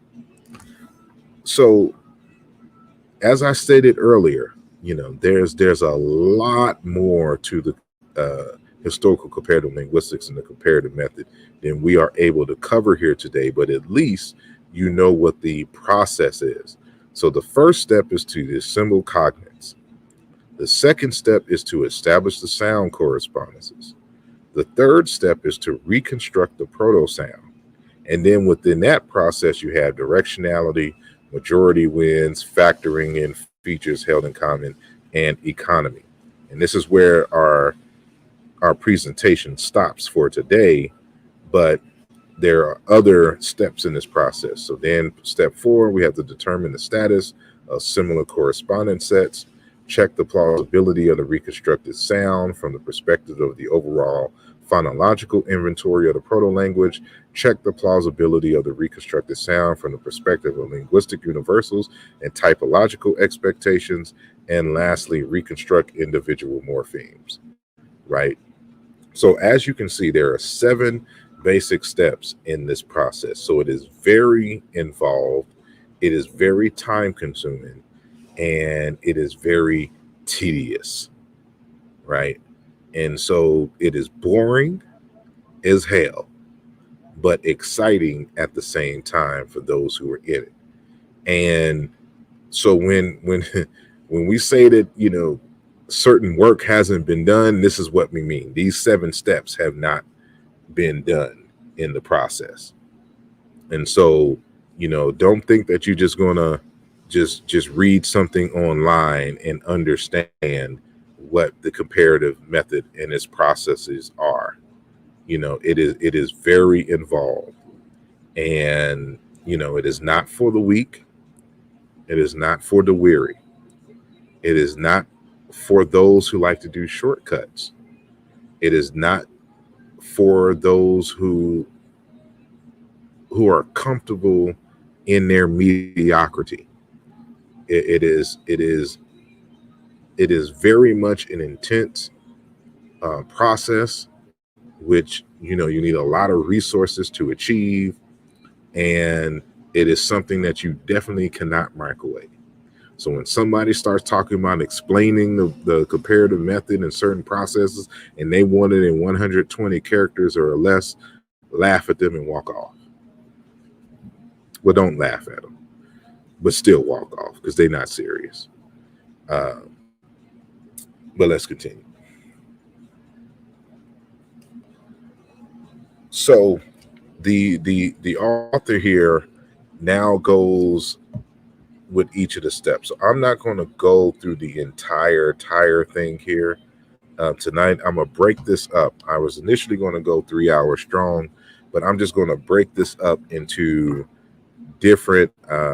So as I stated earlier, there's a lot more to historical comparative linguistics and the comparative method than we are able to cover here today, but at least you know what the process is. So the first step is to assemble cognates. The second step is to establish the sound correspondences. The third step is to reconstruct the proto-sound. And then within that process, you have directionality, majority wins, factoring in features held in common, and economy. And this is where our presentation stops for today, but there are other steps in this process. So then step 4, we have to determine the status of similar correspondence sets, check the plausibility of the reconstructed sound from the perspective of the overall phonological inventory of the proto-language, check the plausibility of the reconstructed sound from the perspective of linguistic universals and typological expectations, and lastly, reconstruct individual morphemes, right? So as you can see, there are 7 basic steps in this process. So it is very involved, it is very time consuming, and it is very tedious, right? And so it is boring as hell, but exciting at the same time for those who are in it. And so when when we say that, certain work hasn't been done, this is what we mean. These 7 steps have not been done in the process. And so, don't think that you're just gonna just read something online and understand what the comparative method and its processes are. It is very involved, and it is not for the weak. It is not for the weary. It is not for those who like to do shortcuts. It is not for those who are comfortable in their mediocrity. It is very much an intense process, which you need a lot of resources to achieve, and it is something that you definitely cannot microwave. So when somebody starts talking about explaining the comparative method and certain processes, and they want it in 120 characters or less, laugh at them and walk off. Well, don't laugh at them, but still walk off because they're not serious. But let's continue. So the author here now goes with each of the steps. So I'm not going to go through the entire thing here. Tonight, I'm going to break this up. I was initially going to go 3 hours strong, but I'm just going to break this up into different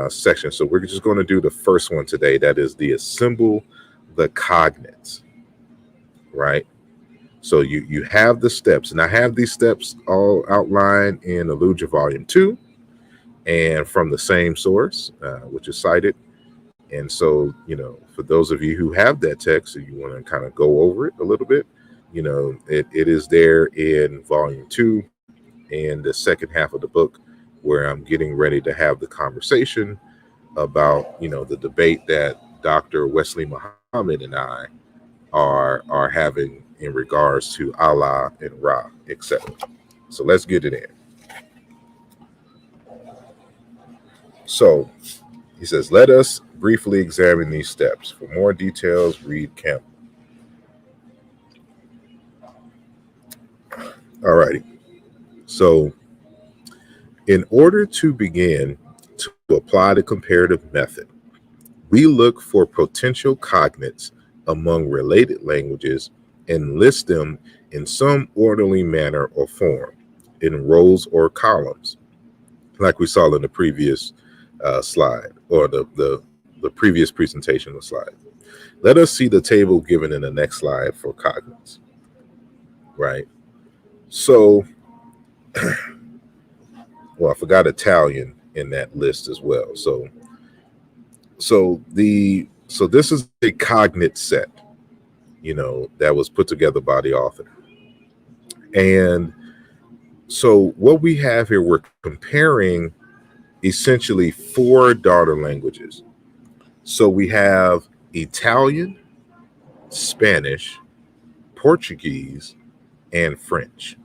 sections. So we're just going to do the first one today. That is the assemble the cognates, right? So you have the steps, and I have these steps all outlined in Alluja Volume 2 and from the same source, which is cited. And so, for those of you who have that text and you want to kind of go over it a little bit, it is there in Volume 2 and the second half of the book, where I'm getting ready to have the conversation about, the debate that Dr. Wesley Muhammad and I are having in regards to Allah and Ra, etc. So let's get it in. So he says, let us briefly examine these steps. For more details, read Campbell. All righty. So in order to begin to apply the comparative method, we look for potential cognates among related languages and list them in some orderly manner or form, in rows or columns, like we saw in the previous slide, or the previous presentation of slide. Let us see the table given in the next slide for cognates, right? So, well, I forgot Italian in that list as well. So this is a cognate set, that was put together by the author. And so what we have here, we're comparing essentially 4 daughter languages. So we have Italian, Spanish, Portuguese, and French.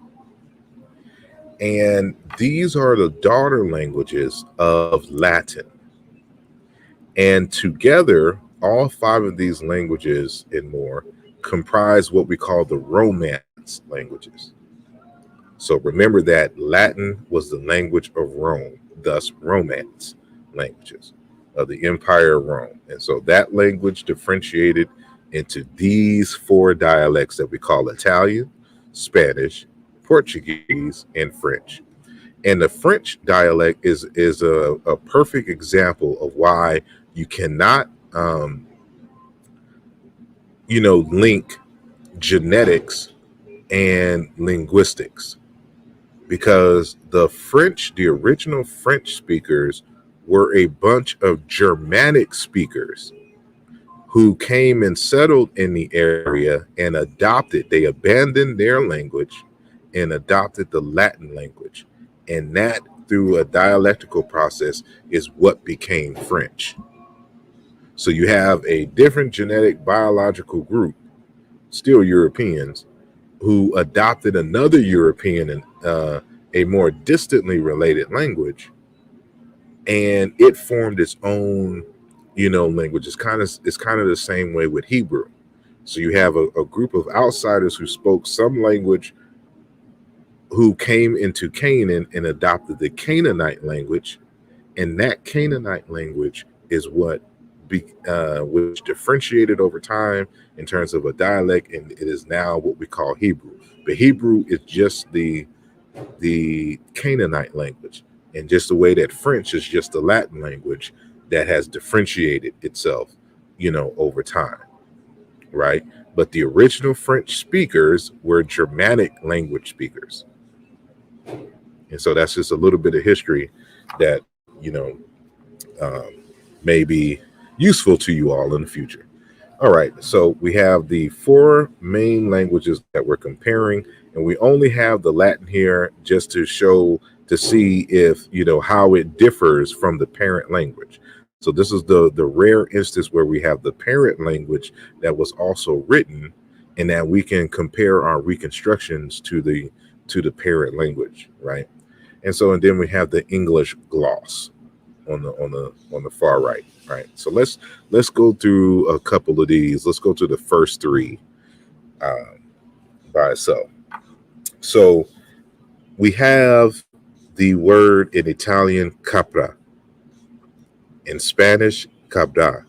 And these are the daughter languages of Latin. And together, all five of these languages and more comprise what we call the Romance languages. So remember that Latin was the language of Rome, thus Romance languages of the Empire of Rome. And so that language differentiated into these four dialects that we call Italian, Spanish, Portuguese, and French. And the French dialect is a perfect example of why you cannot, link genetics and linguistics, because the original French speakers were a bunch of Germanic speakers who came and settled in the area and they abandoned their language and adopted the Latin language. And that, through a dialectical process, is what became French. So you have a different genetic biological group, still Europeans, who adopted another European and a more distantly related language, and it formed its own, language. It's kind of the same way with Hebrew. So you have a group of outsiders who spoke some language, who came into Canaan and adopted the Canaanite language, and that Canaanite language is which differentiated over time in terms of a dialect, and it is now what we call Hebrew. But Hebrew is just the Canaanite language, and just the way that French is just the Latin language that has differentiated itself, over time, right? But the original French speakers were Germanic language speakers. And so that's just a little bit of history that, um, may be useful to you all in the future. All right, so we have the four main languages that we're comparing, and we only have the Latin here just to see if, how it differs from the parent language. So this is the rare instance where we have the parent language that was also written, and that we can compare our reconstructions to the parent language, right? And then we have the English gloss on the far right. Right. So let's go through a couple of these. Let's go to the first three by itself. So we have the word in Italian capra, in Spanish cabra,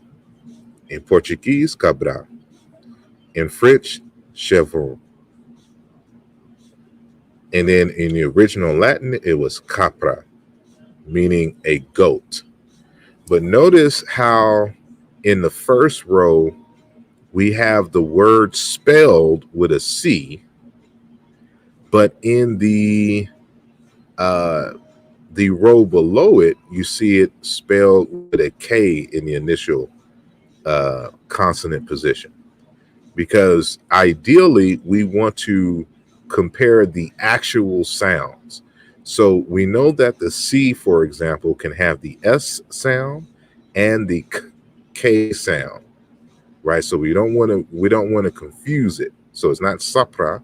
in Portuguese cabra, in French chevron, and then in the original Latin it was capra, meaning a goat. But notice how in the first row we have the word spelled with a C, but in the row below it, you see it spelled with a K in the initial consonant position. Because ideally, we want to compare the actual sounds. So we know that the C, for example, can have the S sound and the K sound, right? So we don't want to confuse it. So it's not sapra,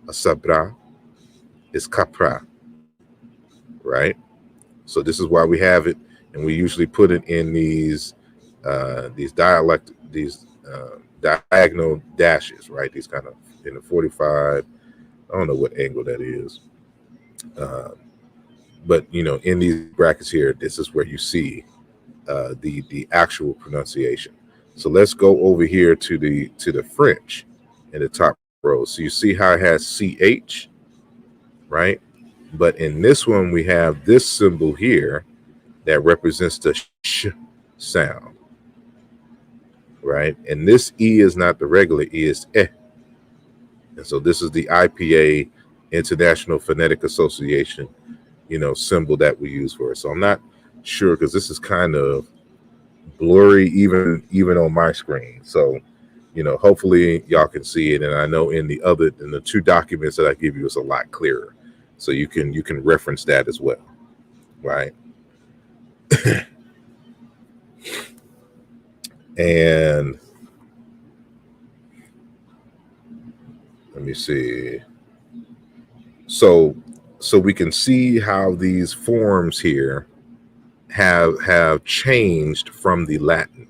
a sabra, it's capra, right? So this is why we have it, and we usually put it in these diagonal dashes, right? These kind of in the 45. I don't know what angle that is, but in these brackets here, this is where you see the actual pronunciation. So let's go over here to the French in the top row. So you see how it has CH, right? But in this one, we have this symbol here that represents the sh sound, right? And this E is not the regular E, it's eh. And so this is the IPA, International Phonetic Association, symbol that we use for it. So I'm not sure, because this is kind of blurry even on my screen. So, hopefully y'all can see it. And I know in the two documents that I give you, it's a lot clearer. So you can reference that as well, right? And let me see. So we can see how these forms here have changed from the Latin,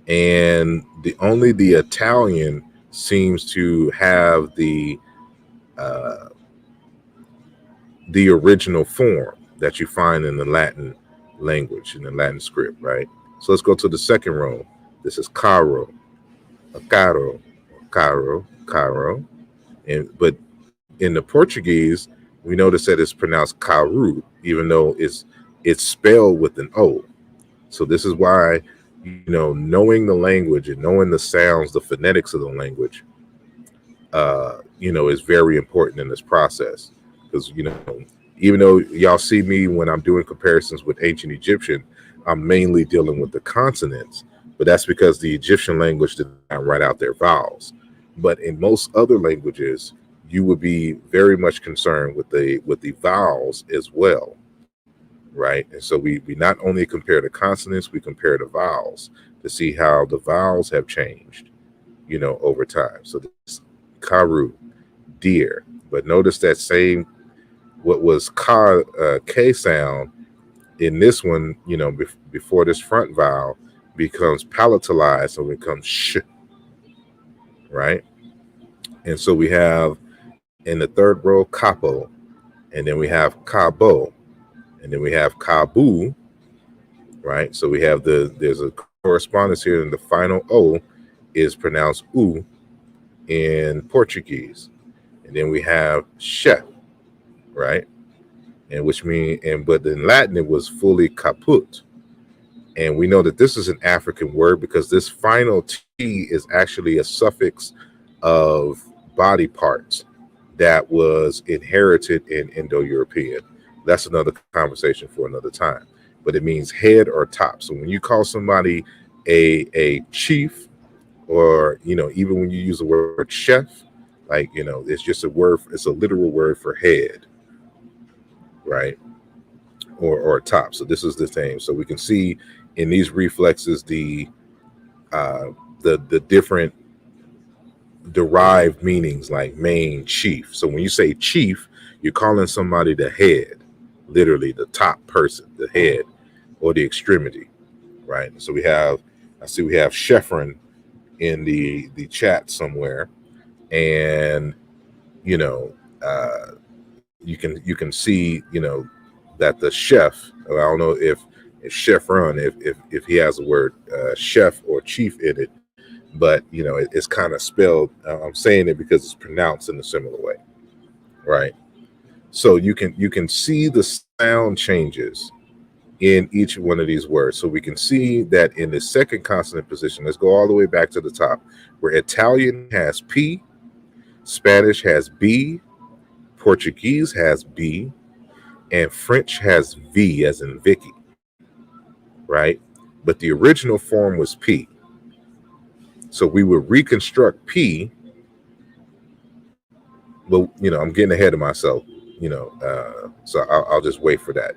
and the Italian seems to have uh, the original form that you find in the Latin language, in the Latin script, right? So let's go to the second row. This is caro, caro, caro, and but in the Portuguese, we notice that it's pronounced caru, even though it's spelled with an O. So this is why, knowing the language and knowing the sounds, the phonetics of the language, is very important in this process. Because, even though y'all see me when I'm doing comparisons with ancient Egyptian, I'm mainly dealing with the consonants, but that's because the Egyptian language did not write out their vowels. But in most other languages, you would be very much concerned with the vowels as well, right? And so we not only compare the consonants, we compare the vowels to see how the vowels have changed, over time. So this karu, deer, but notice that same what was k sound in this one, before this front vowel becomes palatalized, so it becomes sh, right? And so we have in the third row capo, and then we have cabo, and then we have kabu, right? So we have there's a correspondence here, and the final O is pronounced U in Portuguese. And then we have chef, right? And but in Latin it was fully caput. And we know that this is an African word because this final T is actually a suffix of body parts that was inherited in Indo-European. That's another conversation for another time. But it means head or top. So when you call somebody a chief, or even when you use the word chef, like it's just a word. It's a literal word for head, right? Or top. So this is the thing. So we can see in these reflexes the different derived meanings, like main, chief. So when you say chief, you're calling somebody the head, literally the top person, the head or the extremity, right? So I see we have Chefron in the chat somewhere, and you can see that the chef. I don't know if Chefron, if he has the word chef or chief in it, but it's kind of spelled. I'm saying it because it's pronounced in a similar way, right? So you can see the sound changes in each one of these words. So we can see that in the second consonant position, let's go all the way back to the top, where Italian has P, Spanish has B, Portuguese has B, and French has V as in Vicky, right? But the original form was P. So we would reconstruct P, but I'm getting ahead of myself, so I'll just wait for that,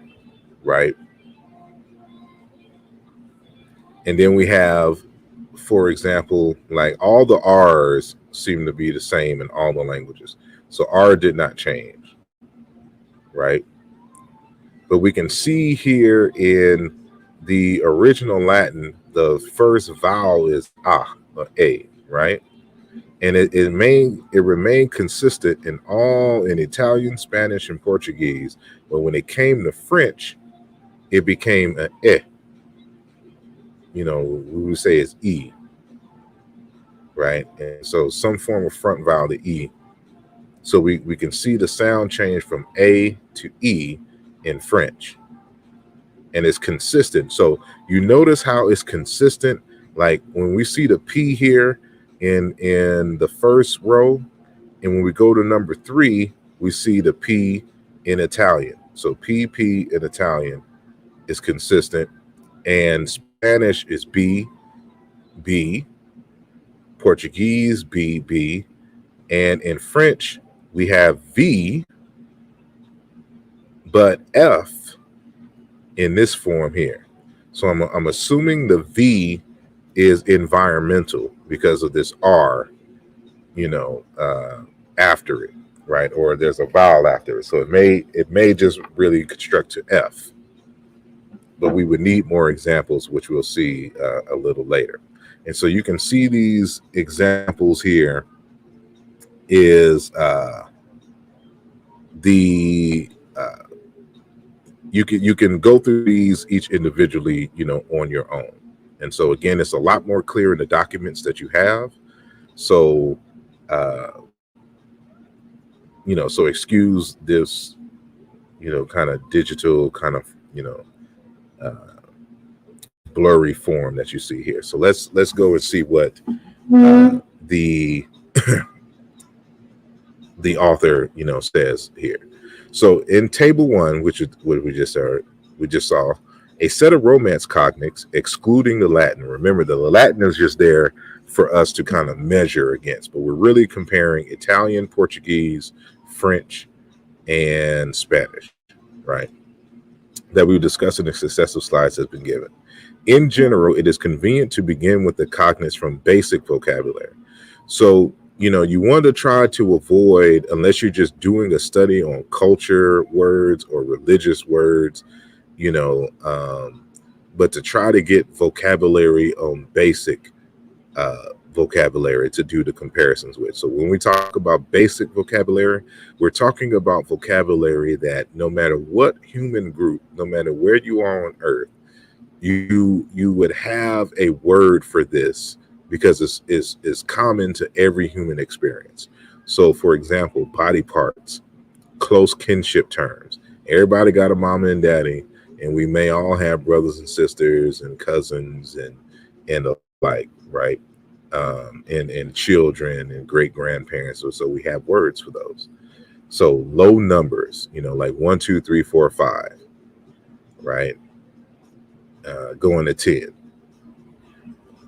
right? And then we have, for example, like all the R's seem to be the same in all the languages. So R did not change, right? But we can see here in the original Latin, the first vowel is A, right? And it remained consistent in Italian, Spanish, and Portuguese. But when it came to French, it became an E. We would say it's E, right? And so some form of front vowel to E. So we can see the sound change from A to E in French. And it's consistent. So you notice how it's consistent. Like when we see the P here in the first row, and when we go to number 3, we see the P in Italian. So P in Italian is consistent, and Spanish is B, Portuguese B, and in French we have V, but F in this form here. So I'm assuming the V is environmental because of this R, after it, right? Or there's a vowel after it. So it may just really construct to F, but we would need more examples, which we'll see a little later. And so you can see these examples here is the you can go through these each individually, on your own. And so again, it's a lot more clear in the documents that you have. So uh, so excuse this, kind of digital kind of, uh, blurry form that you see here. So let's go and see what the the author, says here. So in table 1, which is what we just saw a set of Romance cognates excluding the Latin. Remember, the Latin is just there for us to kind of measure against, but we're really comparing Italian, Portuguese, French, and Spanish, right? That we discuss in the successive slides has been given. In general, it is convenient to begin with the cognates from basic vocabulary. So, you want to try to avoid, unless you're just doing a study on culture words or religious words, but to try to get vocabulary on basic vocabulary to do the comparisons with. So when we talk about basic vocabulary, we're talking about vocabulary that no matter what human group, no matter where you are on earth, you would have a word for this because it's common to every human experience. So for example, body parts, close kinship terms. Everybody got a mama and daddy, and we may all have brothers and sisters and cousins and the like, right? And children and great grandparents. So we have words for those. So low numbers, like 1, 2, 3, 4, 5, right? Going to 10.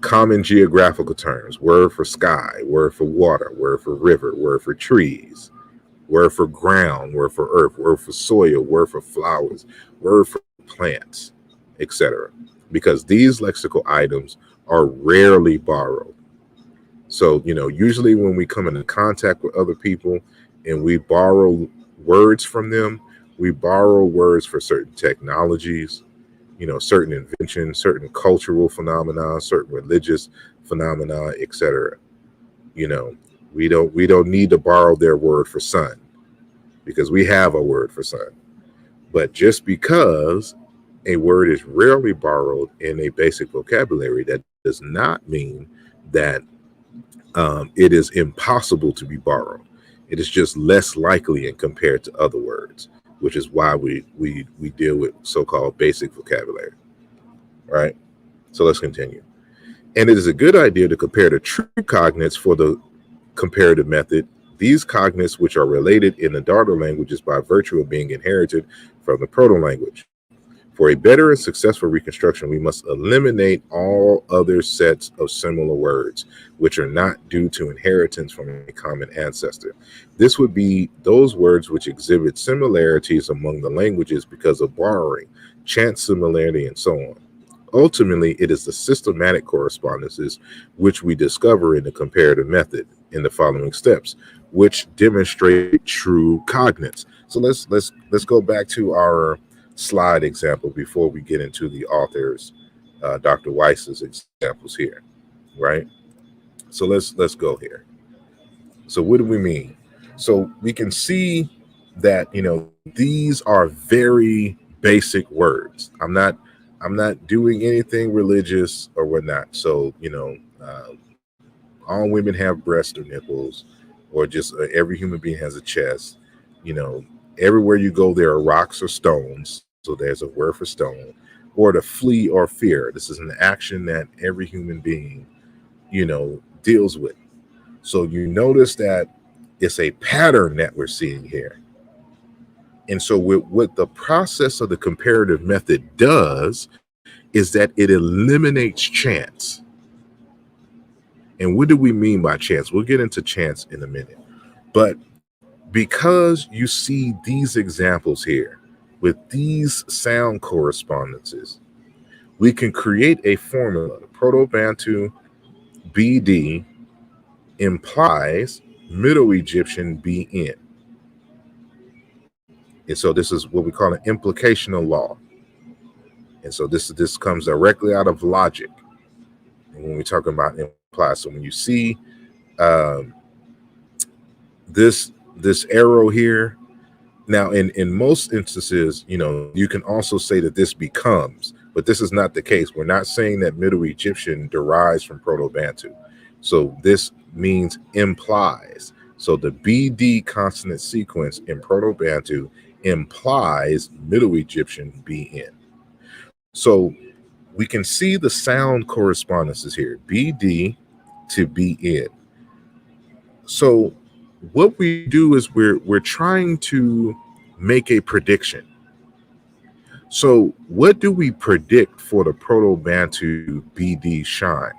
Common geographical terms: word for sky, word for water, word for river, word for trees, word for ground, word for earth, word for soil, word for flowers, word for plants, etc. Because these lexical items are rarely borrowed. So, usually when we come into contact with other people and we borrow words from them, we borrow words for certain technologies, certain inventions, certain cultural phenomena, certain religious phenomena, etc. We don't need to borrow their word for sun because we have a word for sun. But just because a word is rarely borrowed in a basic vocabulary, that does not mean that it is impossible to be borrowed. It is just less likely and compared to other words, which is why we deal with so-called basic vocabulary, right? So let's continue. And it is a good idea to compare the true cognates for the comparative method. These cognates, which are related in the daughter languages by virtue of being inherited from the proto-language. For a better and successful reconstruction, we must eliminate all other sets of similar words, which are not due to inheritance from a common ancestor. This would be those words which exhibit similarities among the languages because of borrowing, chance similarity, and so on. Ultimately, it is the systematic correspondences which we discover in the comparative method in the following steps, which demonstrate true cognates. So let's go back to our slide example before we get into the author's, Dr. Weiss's examples here, right? So let's go here. So what do we mean? So we can see that these are very basic words. I'm not doing anything religious or whatnot. So all women have breasts or nipples, or just every human being has a chest. Everywhere you go, there are rocks or stones. So there's a word for stone, or to flee or fear. This is an action that every human being, deals with. So you notice that it's a pattern that we're seeing here. And so what the process of the comparative method does is that it eliminates chance. And what do we mean by chance? We'll get into chance in a minute. But because you see these examples here with these sound correspondences, we can create a formula. Proto-Bantu BD implies Middle Egyptian BN. And so this is what we call an implicational law. And so this comes directly out of logic. And when we're talking about imply, so when you see um, this arrow here, now in most instances, you can also say that this becomes, but this is not the case. We're not saying that Middle Egyptian derives from Proto-Bantu. So this means implies. So the BD consonant sequence in Proto-Bantu implies Middle Egyptian BN. So we can see the sound correspondences here, BD to BN. So what we do is we're trying to make a prediction. So what do we predict for the Proto-Bantu BD shine?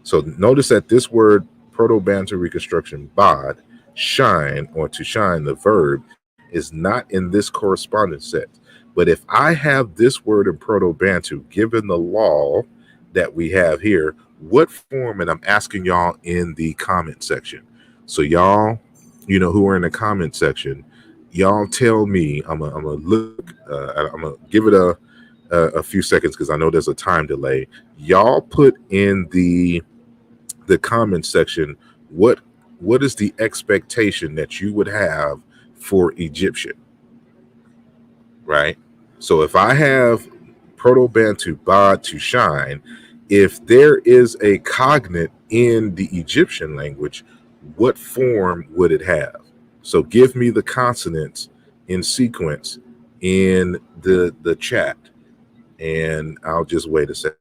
So notice that this word Proto-Bantu reconstruction bod, shine, or to shine, the verb, is not in this correspondence set. But if I have this word in Proto-Bantu, given the law that we have here, what form, and I'm asking y'all in the comment section. So y'all, who are in the comment section, y'all tell me. I'm gonna look. I'm gonna give it a few seconds because I know there's a time delay. Y'all put in the comment section what is the expectation that you would have for Egyptian, right? So if I have Proto-Bantu bod to shine, if there is a cognate in the Egyptian language, what form would it have? So give me the consonants in sequence in the chat, and I'll just wait a second.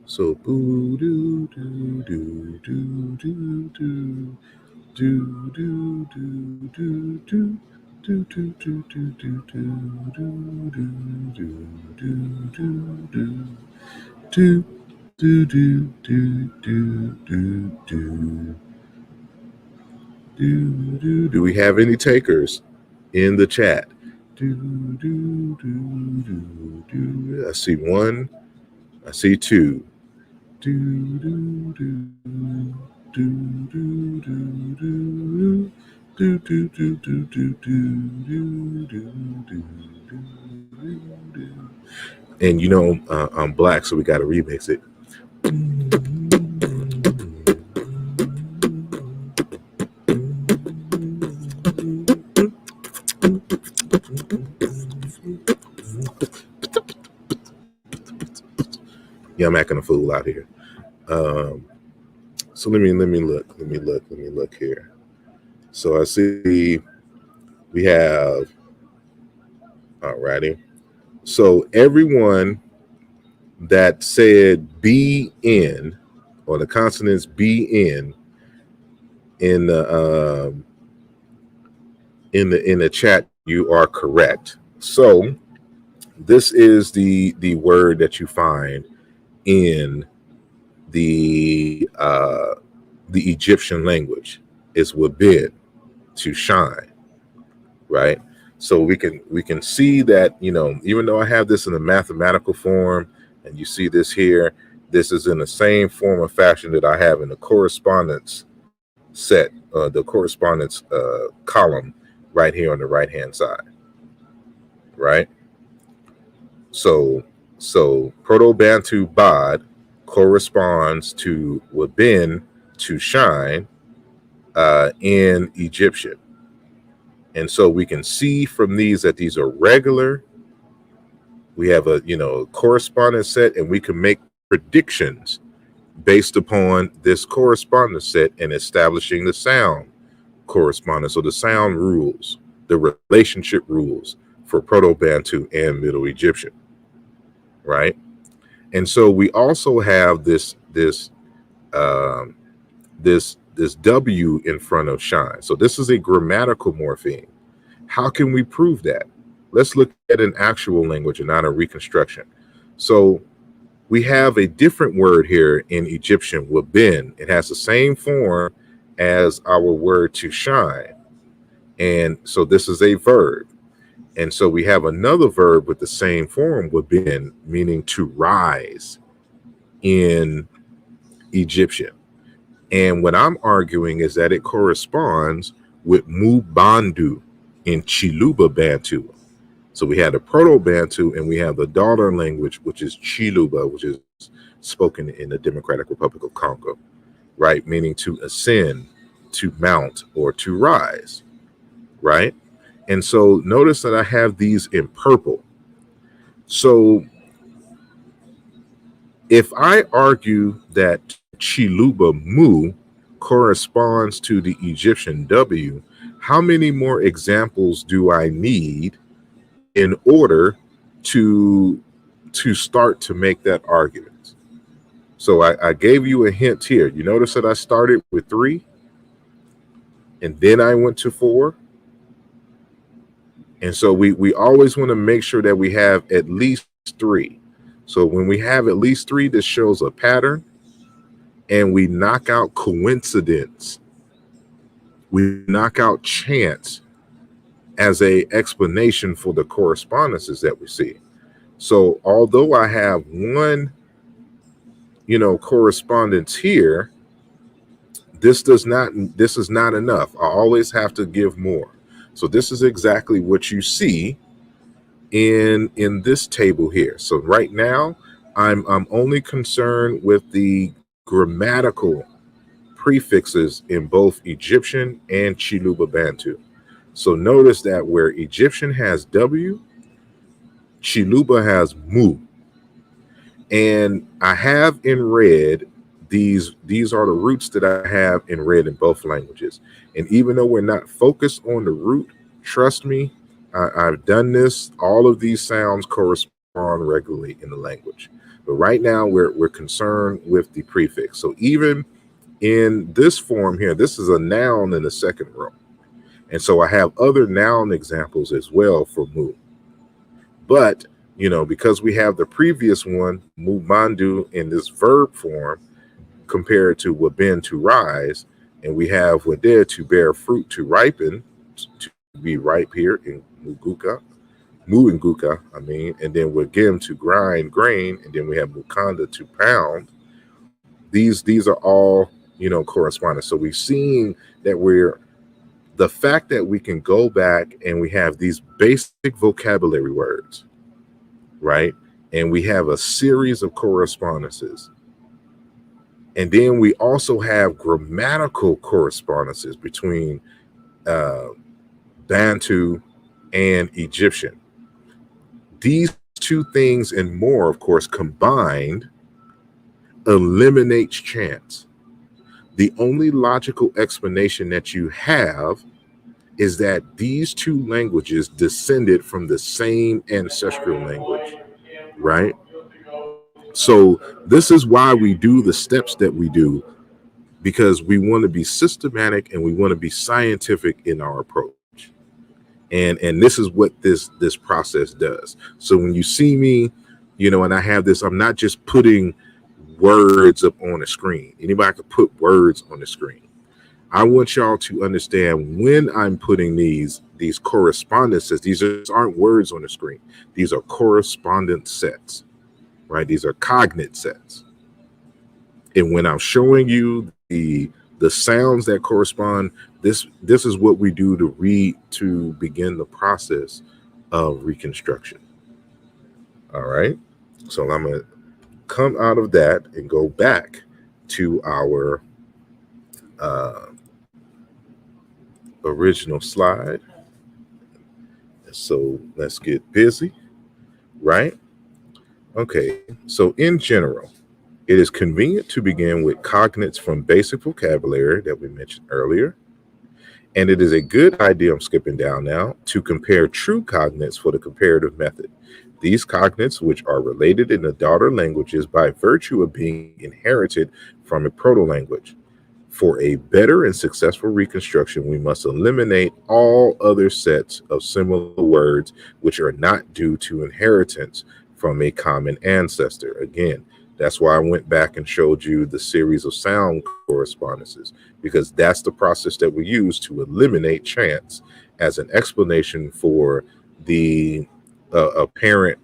So boo doo doo doo doo doo doo do do do do do do do do do do do do do do do. Do we have any takers in the chat? I see one. I see two. And I'm black, so we got to remix it. Yeah, I'm acting a fool out here. So let me look here. So I see we have, alrighty. So everyone that said BN, or the consonants BN in the chat, you are correct. So this is the word that you find in the Egyptian language. Is wabin, to shine, right? So we can see that, even though I have this in a mathematical form, and you see this here, this is in the same form or fashion that I have in the correspondence set, the correspondence column right here on the right hand side, right? So Proto-Bantu bod corresponds to wabin, to shine, in Egyptian. And so we can see from these that these are regular. We have a correspondence set, and we can make predictions based upon this correspondence set and establishing the sound correspondence, or the sound rules, the relationship rules for Proto-Bantu and Middle Egyptian, right? And so we also have this W in front of shine. So this is a grammatical morpheme. How can we prove that? Let's look at an actual language and not a reconstruction. So we have a different word here in Egyptian, wabin. It has the same form as our word to shine. And so this is a verb. And so we have another verb with the same form, wabin, meaning to rise in Egyptian. And what I'm arguing is that it corresponds with mubandu. in Chiluba Bantu. So we had the Proto-Bantu and we have the daughter language, which is Chiluba, which is spoken in the Democratic Republic of Congo, right? Meaning to ascend, to mount, or to rise, right? And so notice that I have these in purple. So if I argue that Chiluba Mu corresponds to the Egyptian W, how many more examples do I need in order to start to make that argument? So I gave you a hint here. You notice that I started with 3 and then I went to 4. And so we always want to make sure that we have at least 3. So when we have at least 3, this shows a pattern, and we knock out coincidence. We knock out chance as a explanation for the correspondences that we see. So although I have one, correspondence here, this is not enough. I always have to give more. So this is exactly what you see in this table here. So right now, I'm only concerned with the grammatical prefixes in both Egyptian and Chiluba Bantu. So notice that where Egyptian has W, Chiluba has Mu. And I have in red, these are the roots that I have in red in both languages. And even though we're not focused on the root, trust me, I've done this. All of these sounds correspond regularly in the language. But right now we're concerned with the prefix. So even in this form here, this is a noun in the second row. And so I have other noun examples as well for Mu. But, because we have the previous one, Mu Mandu, in this verb form, compared to Waben, to rise, and we have Wade, to bear fruit, to ripen, to be ripe here in Muguka, Muinguka, and then Wagim, to grind grain, and then we have Mukanda, to pound. These are all, correspondence. So we've seen that the fact that we can go back and we have these basic vocabulary words, right? And we have a series of correspondences. And then we also have grammatical correspondences between Bantu and Egyptian. These two things and more, of course, combined eliminates chance. The only logical explanation that you have is that these two languages descended from the same ancestral language, right? So this is why we do the steps that we do, because we want to be systematic and we want to be scientific in our approach. And this is what this process does. So when you see me, and I have this, I'm not just putting words up on the screen. Anybody could put words on the screen. I want y'all to understand when I'm putting these correspondences, these aren't words on the screen. These are correspondence sets, right? These are cognate sets. And when I'm showing you the sounds that correspond, this is what we do to begin the process of reconstruction. All right. So I'm going to come out of that and go back to our original slide. So let's get busy, right? Okay, so in general, it is convenient to begin with cognates from basic vocabulary that we mentioned earlier. And it is a good idea, I'm skipping down now, to compare true cognates for the comparative method. These cognates, which are related in the daughter languages by virtue of being inherited from a proto-language. For a better and successful reconstruction, we must eliminate all other sets of similar words which are not due to inheritance from a common ancestor. Again, that's why I went back and showed you the series of sound correspondences, because that's the process that we use to eliminate chance as an explanation for the apparent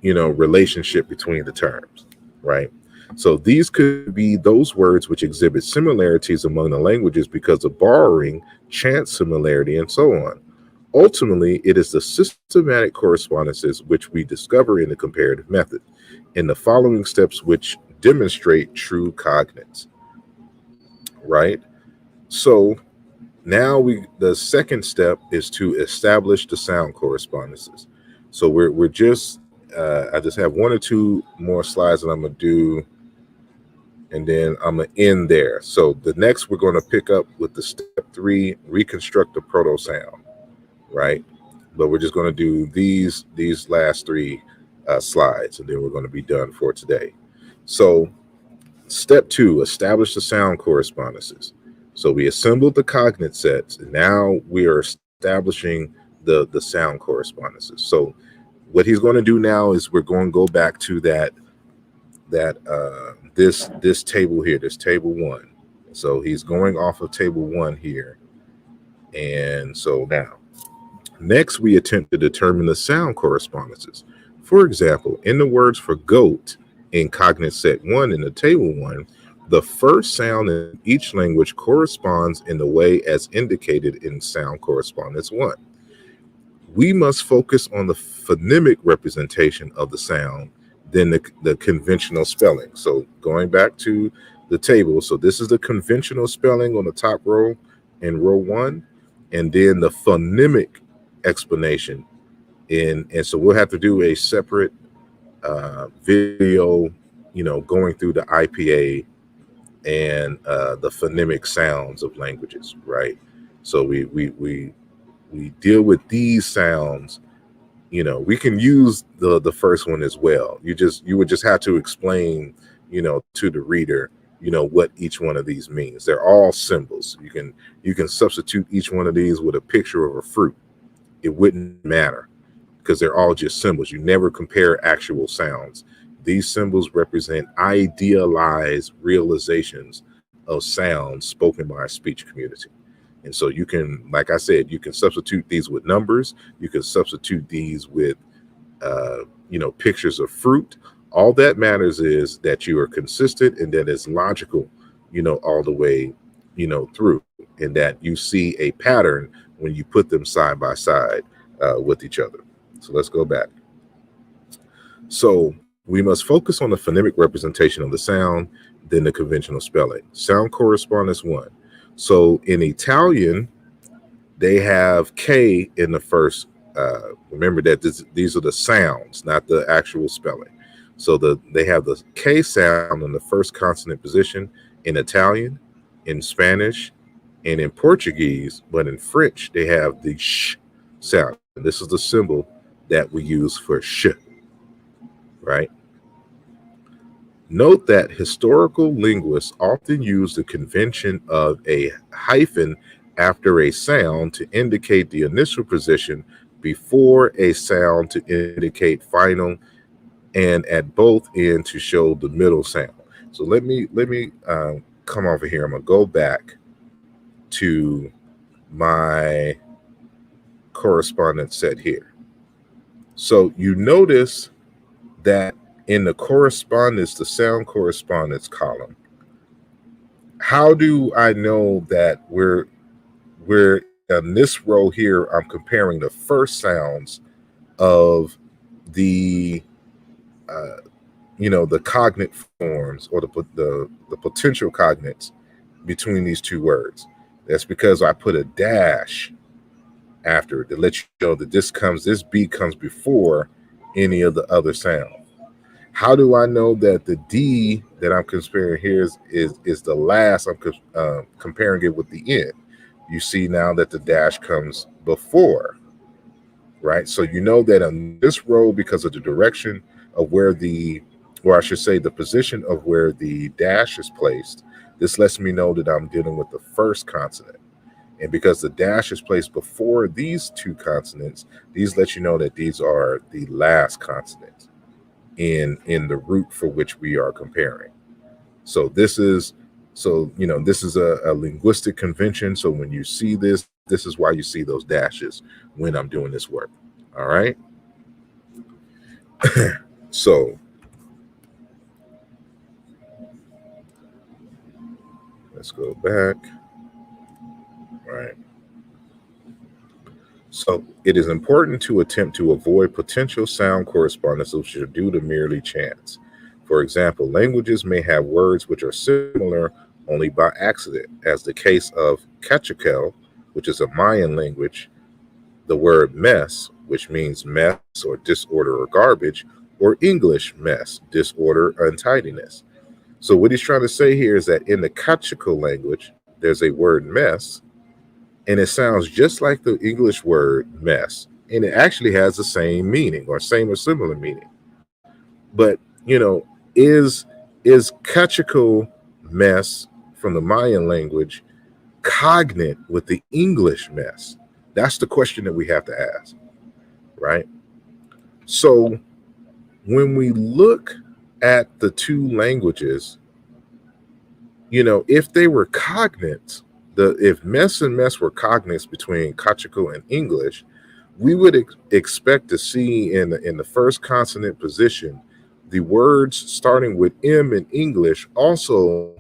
relationship between the terms, right? So these could be those words which exhibit similarities among the languages because of borrowing, chance similarity, and so on. Ultimately, it is the systematic correspondences which we discover in the comparative method in the following steps which demonstrate true cognates, right? So now the second step is to establish the sound correspondences. So we're just I just have one or two more slides that I'm gonna do, and then I'm gonna end there. So the next we're gonna pick up with the step 3, reconstruct the proto sound, right? But we're just gonna do these last 3 slides, and then we're gonna be done for today. So step 2, establish the sound correspondences. So we assembled the cognate sets, and now we are establishing the sound correspondences. So what he's going to do now is we're going to go back to this table here, this table 1. So he's going off of table 1 here. And so now, next we attempt to determine the sound correspondences. For example, in the words for goat in cognate set 1 in the table 1, the first sound in each language corresponds in the way as indicated in sound correspondence 1. We must focus on the phonemic representation of the sound than the conventional spelling. So going back to the table, so this is the conventional spelling on the top row in row 1, and then the phonemic explanation and so we'll have to do a separate video, going through the IPA and the phonemic sounds of languages, right? So we deal with these sounds. We can use the first one as well. You would just have to explain, to the reader, what each one of these means. They're all symbols. You can substitute each one of these with a picture of a fruit. It wouldn't matter because they're all just symbols. You never compare actual sounds. These symbols represent idealized realizations of sounds spoken by a speech community. And so you can, like I said, you can substitute these with numbers. You can substitute these with, pictures of fruit. All that matters is that you are consistent and that it's logical, all the way, through, and that you see a pattern when you put them side by side with each other. So let's go back. So we must focus on the phonemic representation of the sound, then the conventional spelling. Sound correspondence 1. So in Italian, they have K in the first. Remember that these are the sounds, not the actual spelling. So they have the K sound in the first consonant position in Italian, in Spanish, and in Portuguese. But in French, they have the sh sound. And this is the symbol that we use for sh, right? Note that historical linguists often use the convention of a hyphen after a sound to indicate the initial position before a sound to indicate final, and at both ends to show the middle sound. So let me come over here. I'm gonna go back to my correspondence set here. So you notice that in the correspondence, the sound correspondence column, how do I know that we're in this row here? I'm comparing the first sounds of the the cognate forms, or the potential cognates between these two words. That's because I put a dash after it to let you know that this B comes before any of the other sounds. How do I know that the D that I'm comparing here is the last? I'm comparing it with the N. You see now that the dash comes before, right? So you know that on this row, because of the direction of where or I should say the position of where the dash is placed, this lets me know that I'm dealing with the first consonant. And because the dash is placed before these two consonants, these let you know that these are the last consonants in the root for which we are comparing. So this is a linguistic convention. So when you see this is why you see those dashes when I'm doing this work. All right. So Let's go back. All right. So it is important to attempt to avoid potential sound correspondences which are due to merely chance. For example, languages may have words which are similar only by accident, as the case of Quetzalcoatl, which is a Mayan language, the word mess, which means mess or disorder or garbage, or English mess, disorder, untidiness. So what he's trying to say here is that in the Quetzalcoatl language, there's a word mess, and it sounds just like the English word mess, and it actually has the same meaning or same or similar meaning. But is Quetzalcoatl mess from the Mayan language cognate with the English mess? That's the question that we have to ask, right? So when we look at the two languages, if they were cognates, if mess and mess were cognates between Quetzalcoatl and English, we would expect to see in the first consonant position the words starting with M in English also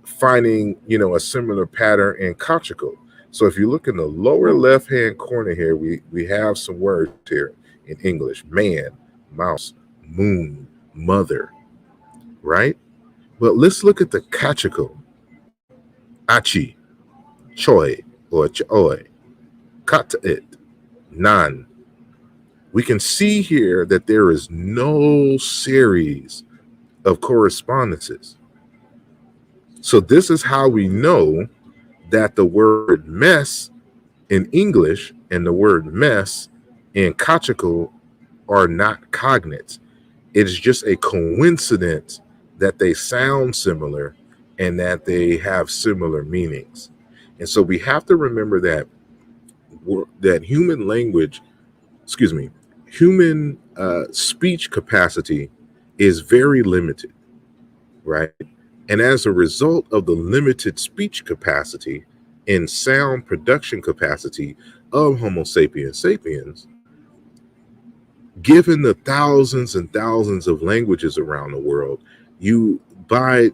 finding a similar pattern in Quetzalcoatl. So if you look in the lower left hand corner here, we have some words here in English: man, mouse, moon, mother, right? But let's look at the Quetzalcoatl: achi, choi, or choi, it, nan. We can see here that there is no series of correspondences. So this is how we know that the word mess in English and the word mess in Quetzalcoatl are not cognates. It is just a coincidence that they sound similar and that they have similar meanings. And so we have to remember that human language, human speech capacity is very limited, right? And as a result of the limited speech capacity and sound production capacity of Homo sapiens sapiens, given the thousands and thousands of languages around the world, by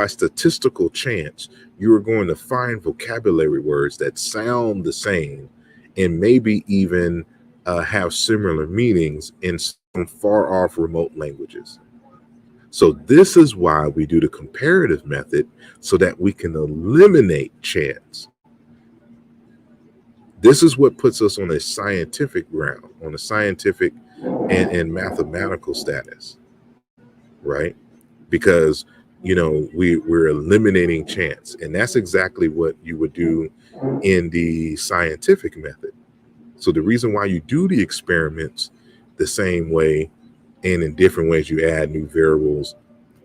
statistical chance, you are going to find vocabulary words that sound the same and maybe even have similar meanings in some far off remote languages. So this is why we do the comparative method, so that we can eliminate chance. This is what puts us on a scientific ground, on a scientific and mathematical status, right? Because we're eliminating chance, and that's exactly what you would do in the scientific method. So the reason why you do the experiments the same way and in different ways, you add new variables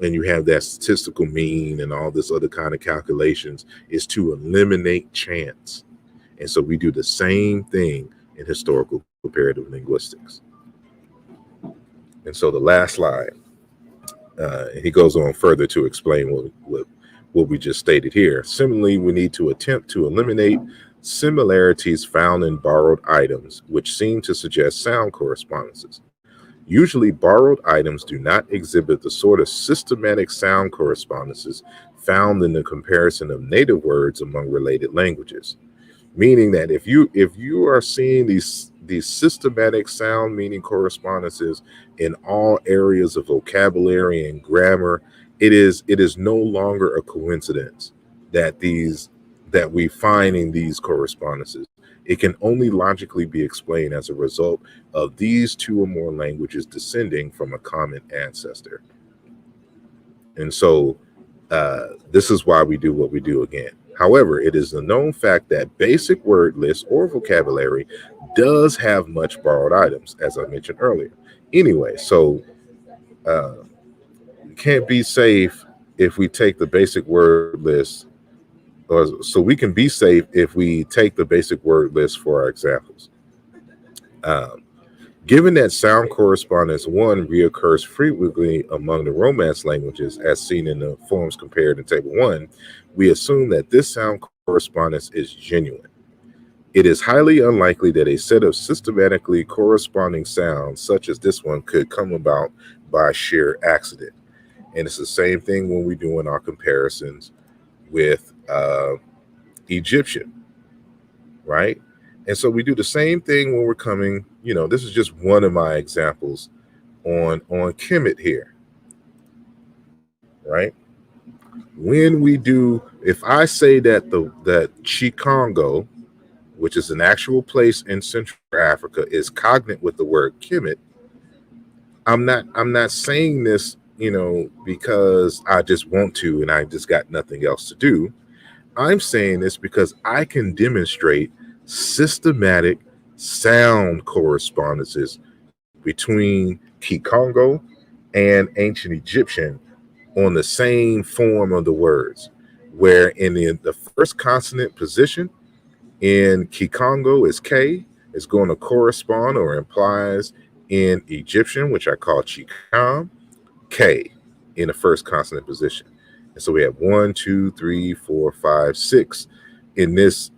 and you have that statistical mean and all this other kind of calculations, is to eliminate chance. And so we do the same thing in historical comparative linguistics. And so the last slide, he goes on further to explain what we just stated here. Similarly, we need to attempt to eliminate similarities found in borrowed items, which seem to suggest sound correspondences. Usually, borrowed items do not exhibit the sort of systematic sound correspondences found in the comparison of native words among related languages. Meaning that if you are seeing these systematic sound meaning correspondences in all areas of vocabulary and grammar, it is no longer a coincidence that we find in these correspondences. It can only logically be explained as a result of these two or more languages descending from a common ancestor. And so this is why we do what we do again. However, it is a known fact that basic word lists or vocabulary does have much borrowed items, as I mentioned earlier. Anyway, so can't be safe if we take the basic word list. So we can be safe if we take the basic word list for our examples. Given that sound correspondence 1 reoccurs frequently among the Romance languages, as seen in the forms compared in Table 1, we assume that this sound correspondence is genuine. It is highly unlikely that a set of systematically corresponding sounds, such as this one, could come about by sheer accident. And it's the same thing when we're doing our comparisons with Egyptian, right? And so we do the same thing when we're coming, this is just one of my examples on Kemet here, right? When we do, if I say that that Chikongo, which is an actual place in Central Africa, is cognate with the word Kemet, I'm not saying this, because I just want to and I just got nothing else to do. I'm saying this because I can demonstrate systematic sound correspondences between Kikongo and ancient Egyptian on the same form of the words, where in the first consonant position in Kikongo is K, is going to correspond or implies in Egyptian, which I call Chikam, K in the first consonant position. And so we have 1, 2, 3, 4, 5, 6 in this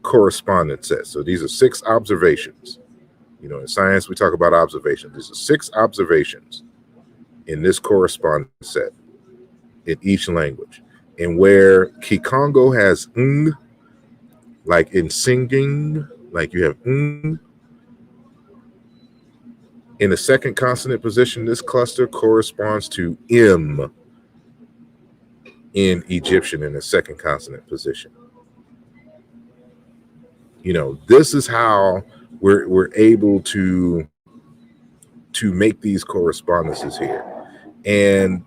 correspondence set. So these are 6 observations. In science, we talk about observations. These are 6 observations in this correspondence set in each language. And where Kikongo has ng, like in singing, like you have ng, in the second consonant position, this cluster corresponds to M in Egyptian in the second consonant position. This is how we're able to make these correspondences here. And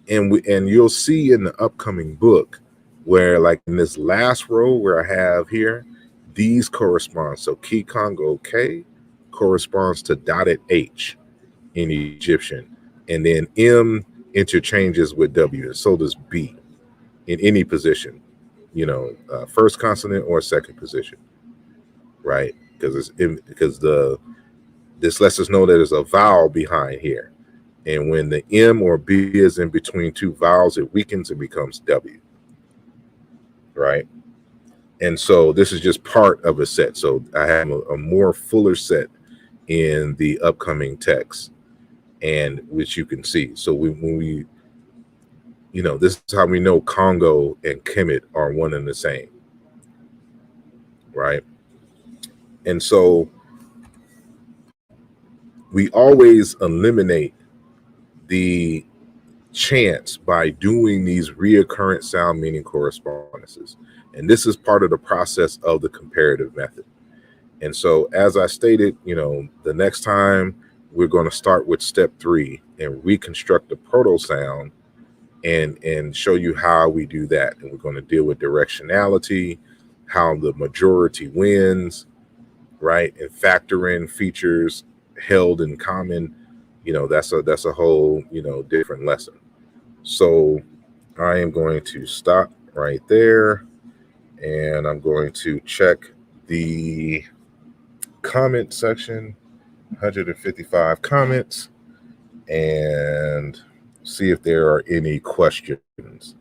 you'll see in the upcoming book where, like in this last row where I have here, these correspond. So Kikongo K corresponds to dotted H in Egyptian, and then M interchanges with W, and so does B in any position, first consonant or second position, right? Because this lets us know that there's a vowel behind here, and when the M or B is in between 2 vowels, it weakens and becomes W, right? And so this is just part of a set. So I have a more fuller set in the upcoming text, and which you can see. So when we this is how we know Congo and Kemet are one and the same, right? And so we always eliminate the chance by doing these reoccurrent sound meaning correspondences. And this is part of the process of the comparative method. And so, as I stated, the next time we're going to start with step 3 and reconstruct the proto sound and show you how we do that. And we're going to deal with directionality, how the majority wins, right? And factor in features held in common. That's a whole, different lesson. So I am going to stop right there, and I'm going to check the comment section, 155 comments, and see if there are any questions.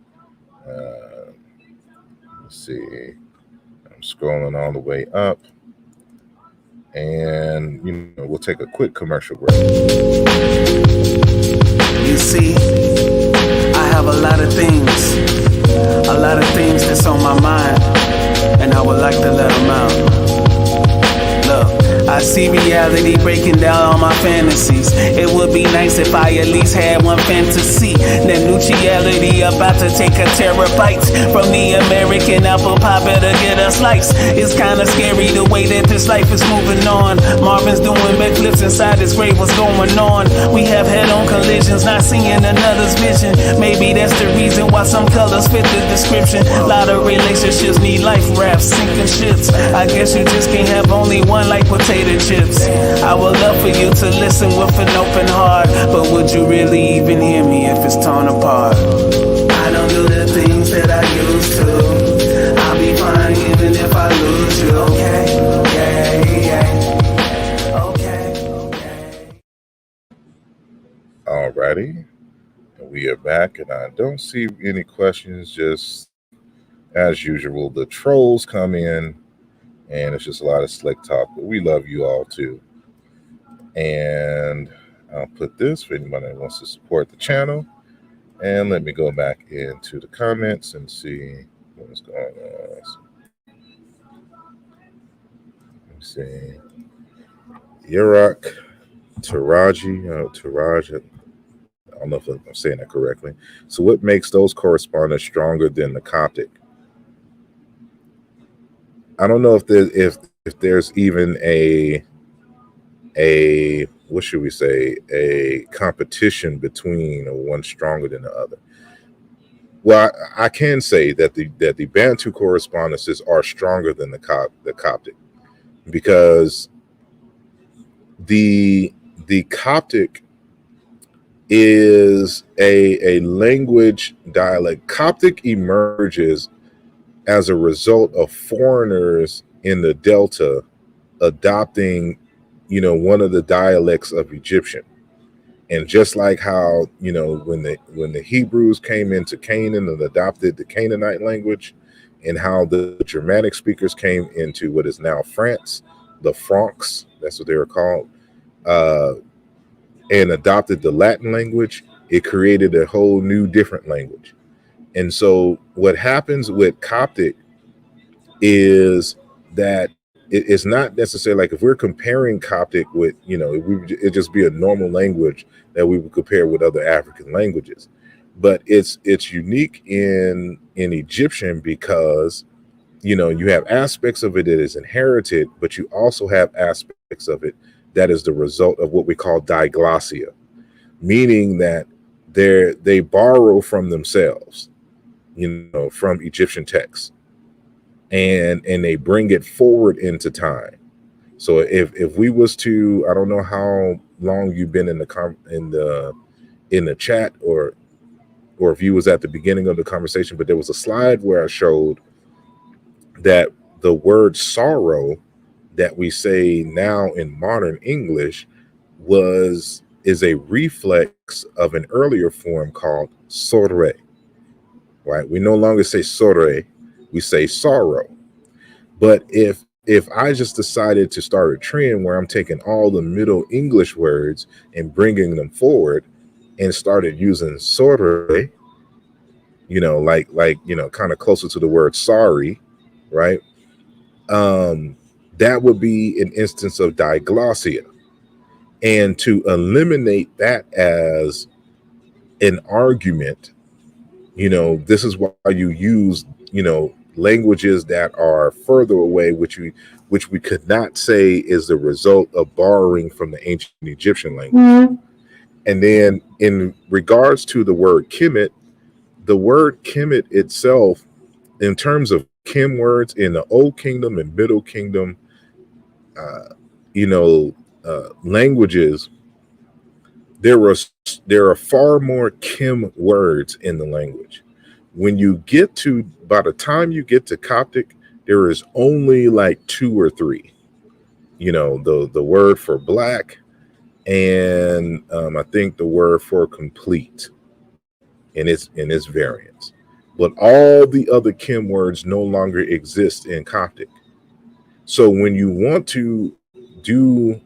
Let's see. I'm scrolling all the way up, and we'll take a quick commercial break. You see, I have a lot of things that's on my mind, and I would like to let them out. Look, I see reality breaking down all my fantasies. It would be nice if I at least had one fantasy. That ntuology about to take a terabyte from the American apple pie, better get a slice. It's kinda scary the way that this life is moving on. Marvin's doing backflips inside his grave, what's going on? We have head-on collisions, not seeing another's vision. Maybe that's the reason why some colors fit the description. A lot of relationships need life rafts, sinking ships. I guess you just can't have only one like potato chips. I would love for you to listen with an open heart, but would you really even hear me if it's torn apart? I don't do the things that I used to. I'll be fine even if I lose you. Okay. Alrighty, we are back, and I don't see any questions. Just as usual, the trolls come in, and it's just a lot of slick talk. But we love you all too. And I'll put this for anybody that wants to support the channel. And let me go back into the comments and see what's going on. Let me see. Yurak Taraji, Taraj, I don't know if I'm saying that correctly. So, what makes those correspondents stronger than the Coptic? I don't know if there's even a what should we say, a competition between or one stronger than the other. Well, I can say that the Bantu correspondences are stronger than the Coptic, because the the Coptic is a language dialect. Coptic emerges as a result of foreigners in the Delta adopting, one of the dialects of Egyptian. And just like how, when the Hebrews came into Canaan and adopted the Canaanite language, and how the Germanic speakers came into what is now France, the Francs, that's what they were called, uh, and adopted the Latin language, it created a whole new different language. And so what happens with Coptic is that it's not necessarily like, if we're comparing Coptic with, it'd just be a normal language that we would compare with other African languages. But it's unique in Egyptian because, you have aspects of it that is inherited, but you also have aspects of it that is the result of what we call diglossia, meaning that they borrow from themselves, from Egyptian texts, and they bring it forward into time. So if we was to, I don't know how long you've been in the chat, or if you was at the beginning of the conversation, but there was a slide where I showed that the word sorrow that we say now in modern English is a reflex of an earlier form called sorre. Right? We no longer say sorre, we say sorrow. But if I just decided to start a trend where I'm taking all the Middle English words and bringing them forward, and started using sorre, kind of closer to the word sorry, right? Um, that would be an instance of diglossia. And to eliminate that as an argument, this is why you use, languages that are further away, which we could not say is the result of borrowing from the ancient Egyptian language. And then in regards to the word Kemet, the word Kemet itself, in terms of Kim words in the Old Kingdom and Middle Kingdom, uh, languages, there are there are far more Kim words in the language. When you get to, by the time you get to Coptic, there is only like two or three. The word for black, and I think the word for complete in its variants. But all the other Kim words no longer exist in Coptic. So when you want to do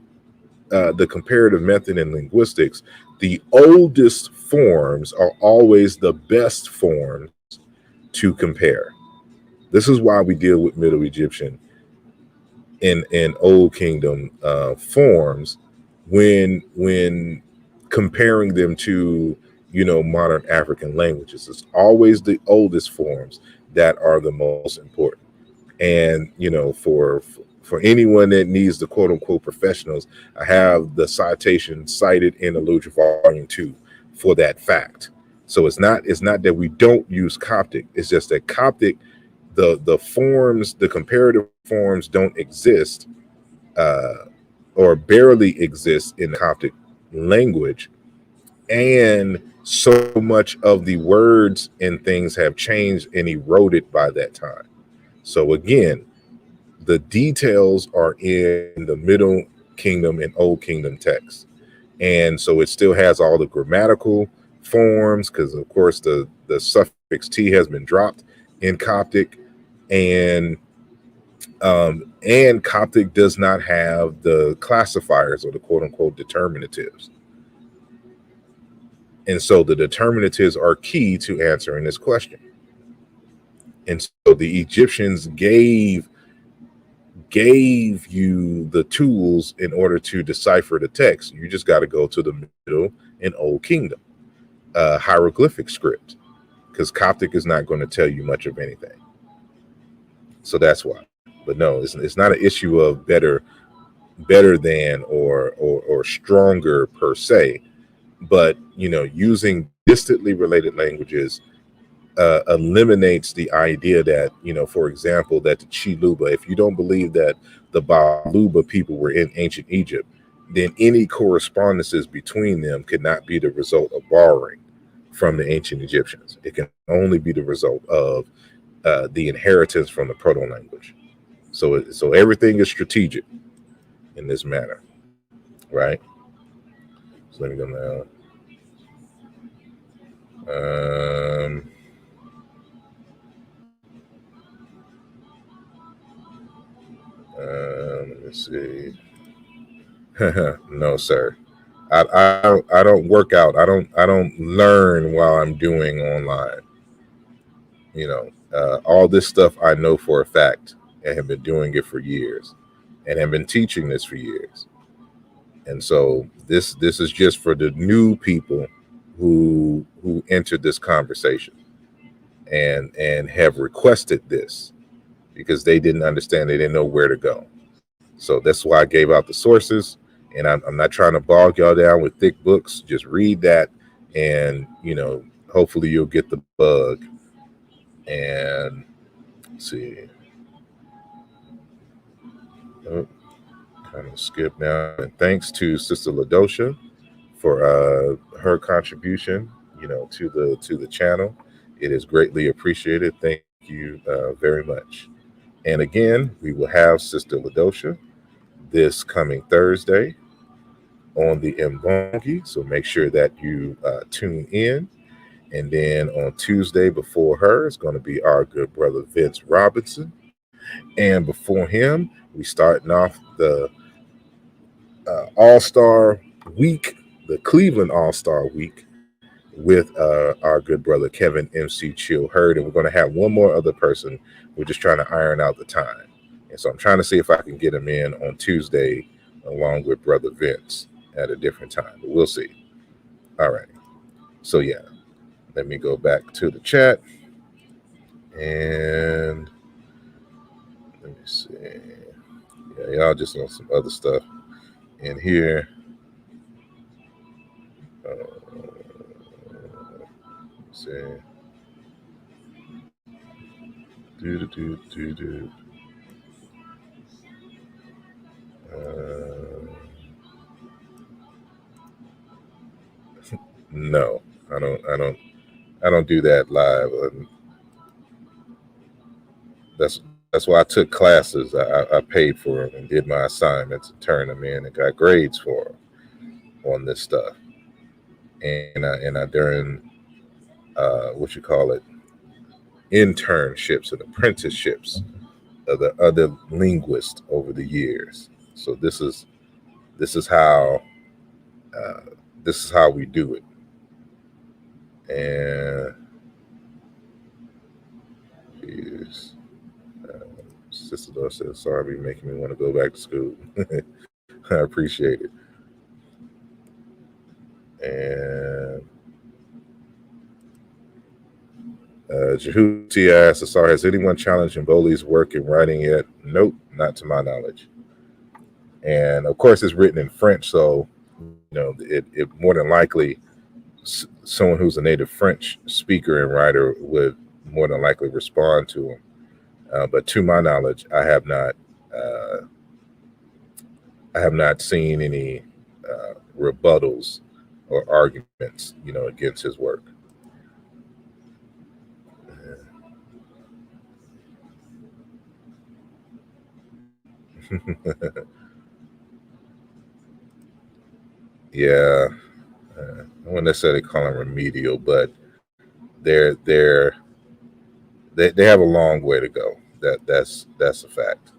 the comparative method in linguistics, the oldest forms are always the best forms to compare. This is why we deal with Middle Egyptian and Old Kingdom forms when comparing them to, modern African languages. It's always the oldest forms that are the most important. And for anyone that needs the quote unquote professionals, I have the citation cited in Allusion Volume 2 for that fact. So it's not that we don't use Coptic. It's just that Coptic, the forms, the comparative forms don't exist, uh, or barely exist in the Coptic language, and so much of the words and things have changed and eroded by that time. So again, the details are in the Middle Kingdom and Old Kingdom texts. And so it still has all the grammatical forms, because of course the suffix T has been dropped in Coptic. And Coptic does not have the classifiers or the quote unquote determinatives. And so the determinatives are key to answering this question. And so the Egyptians gave you the tools in order to decipher the text. You just got to go to the Middle and Old Kingdom hieroglyphic script, because Coptic is not going to tell you much of anything. So that's why. But no, it's not an issue of better than or stronger per se, but using distantly related languages eliminates the idea that, for example, that the Chiluba, if you don't believe that the Baluba people were in ancient Egypt, then any correspondences between them could not be the result of borrowing from the ancient Egyptians. It can only be the result of the inheritance from the proto-language. So everything is strategic in this manner, right? So let me go now. Let me see. No, sir. I don't work out. I don't learn while I'm doing online. All this stuff I know for a fact and have been doing it for years, and have been teaching this for years. And so this is just for the new people who entered this conversation and have requested this because they didn't understand. They didn't know where to go. So that's why I gave out the sources. And I'm not trying to bog y'all down with thick books. Just read that, and hopefully you'll get the bug. And let's see. Oh, kind of skip now. And thanks to Sister Ladosha for her contribution, to the channel. It is greatly appreciated. Thank you very much. And again, we will have Sister Ladosha this coming Thursday on the Mbongi. So make sure that you tune in. And then on Tuesday before her is going to be our good brother Vince Robinson. And before him, we starting off the All-Star Week, the Cleveland All-Star Week, with our good brother Kevin MC Chill Hurd. And we're going to have one more other person. We're just trying to iron out the time. And so I'm trying to see if I can get him in on Tuesday along with brother Vince at a different time. But we'll see. All right. So yeah, let me go back to the chat. And let me see. Yeah, y'all just want some other stuff in here. Let's see. No, I don't do that live. That's why I took classes. I paid for them and did my assignments and turned them in and got grades for them on this stuff. And I during what you call it, internships and apprenticeships of the other linguists over the years. So this is how we do it. And geez, Sister Dora says, "Sorry, making me want to go back to school." I appreciate it. And Jehuti asks, "Asar, has anyone challenged Mboli's work in writing yet?" Nope, not to my knowledge. And of course, it's written in French, so it more than likely someone who's a native French speaker and writer would more than likely respond to him. But to my knowledge, I have not seen any rebuttals or arguments, against his work. Yeah, I wouldn't necessarily call them remedial, but they have a long way to go. That's a fact.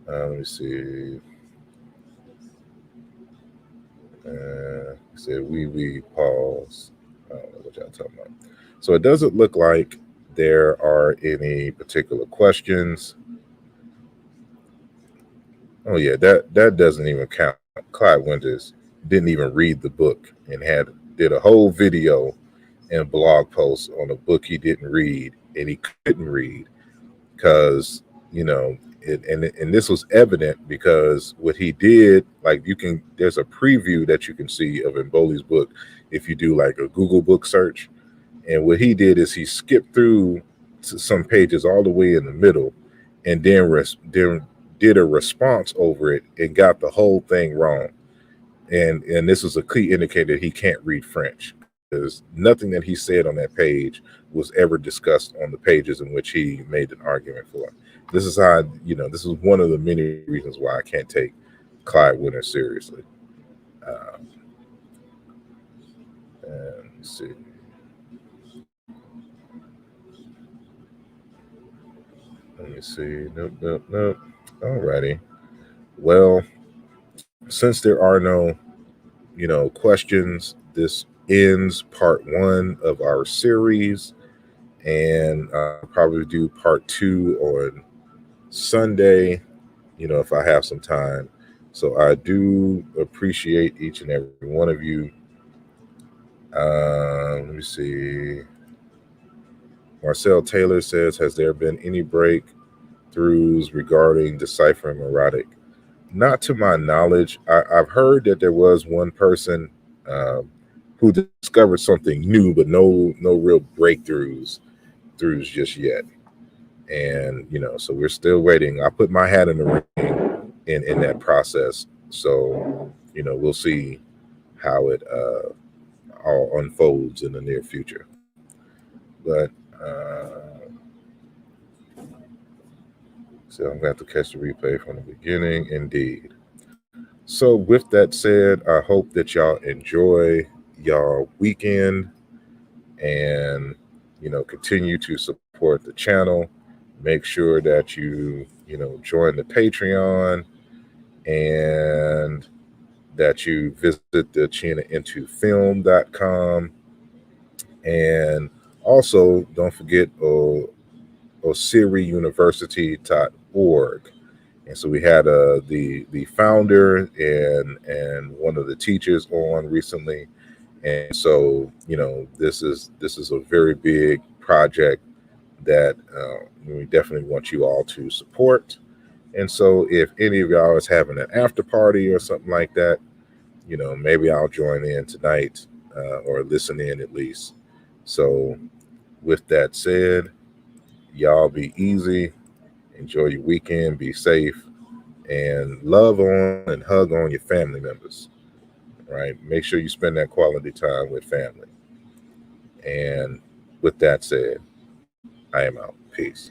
Let me see. He said, we pause. I don't know what y'all talking about. So it doesn't look like there are any particular questions. Oh yeah, that doesn't even count. Clyde Winters didn't even read the book and did a whole video and blog post on a book he didn't read and he couldn't read because and this was evident because what he did, like there's a preview that you can see of Mboli's book if you do like a Google book search. And what he did is he skipped through some pages all the way in the middle and then did a response over it and got the whole thing wrong. And this is a key indicator he can't read French because nothing that he said on that page was ever discussed on the pages in which he made an argument for. This is how, this is one of the many reasons why I can't take Clyde Winter seriously. And let's see. Let me see. Nope. Alrighty. Well, since there are no, questions, this ends part 1 of our series, and I'll probably do part 2 on Sunday, if I have some time. So I do appreciate each and every one of you. Let me see. Marcel Taylor says, has there been any breakthroughs regarding deciphering erotic? Not to my knowledge. I've heard that there was one person who discovered something new, but no real breakthroughs just yet. And so we're still waiting. I put my hat in the ring in that process. So we'll see how it all unfolds in the near future. But so I'm going to have to catch the replay from the beginning. Indeed. So with that said, I hope that y'all enjoy y'all weekend and, continue to support the channel. Make sure that you join the Patreon and that you visit the ChinaIntoFilm.com. And also don't forget OsiriUniversity.org. And so we had the founder and one of the teachers on recently, and so this is a very big project that we definitely want you all to support. And so if any of y'all is having an after party or something like that, maybe I'll join in tonight or listen in at least. So with that said, y'all be easy, enjoy your weekend, be safe, and love on and hug on your family members, right? Make sure you spend that quality time with family. And with that said, I am out. Peace.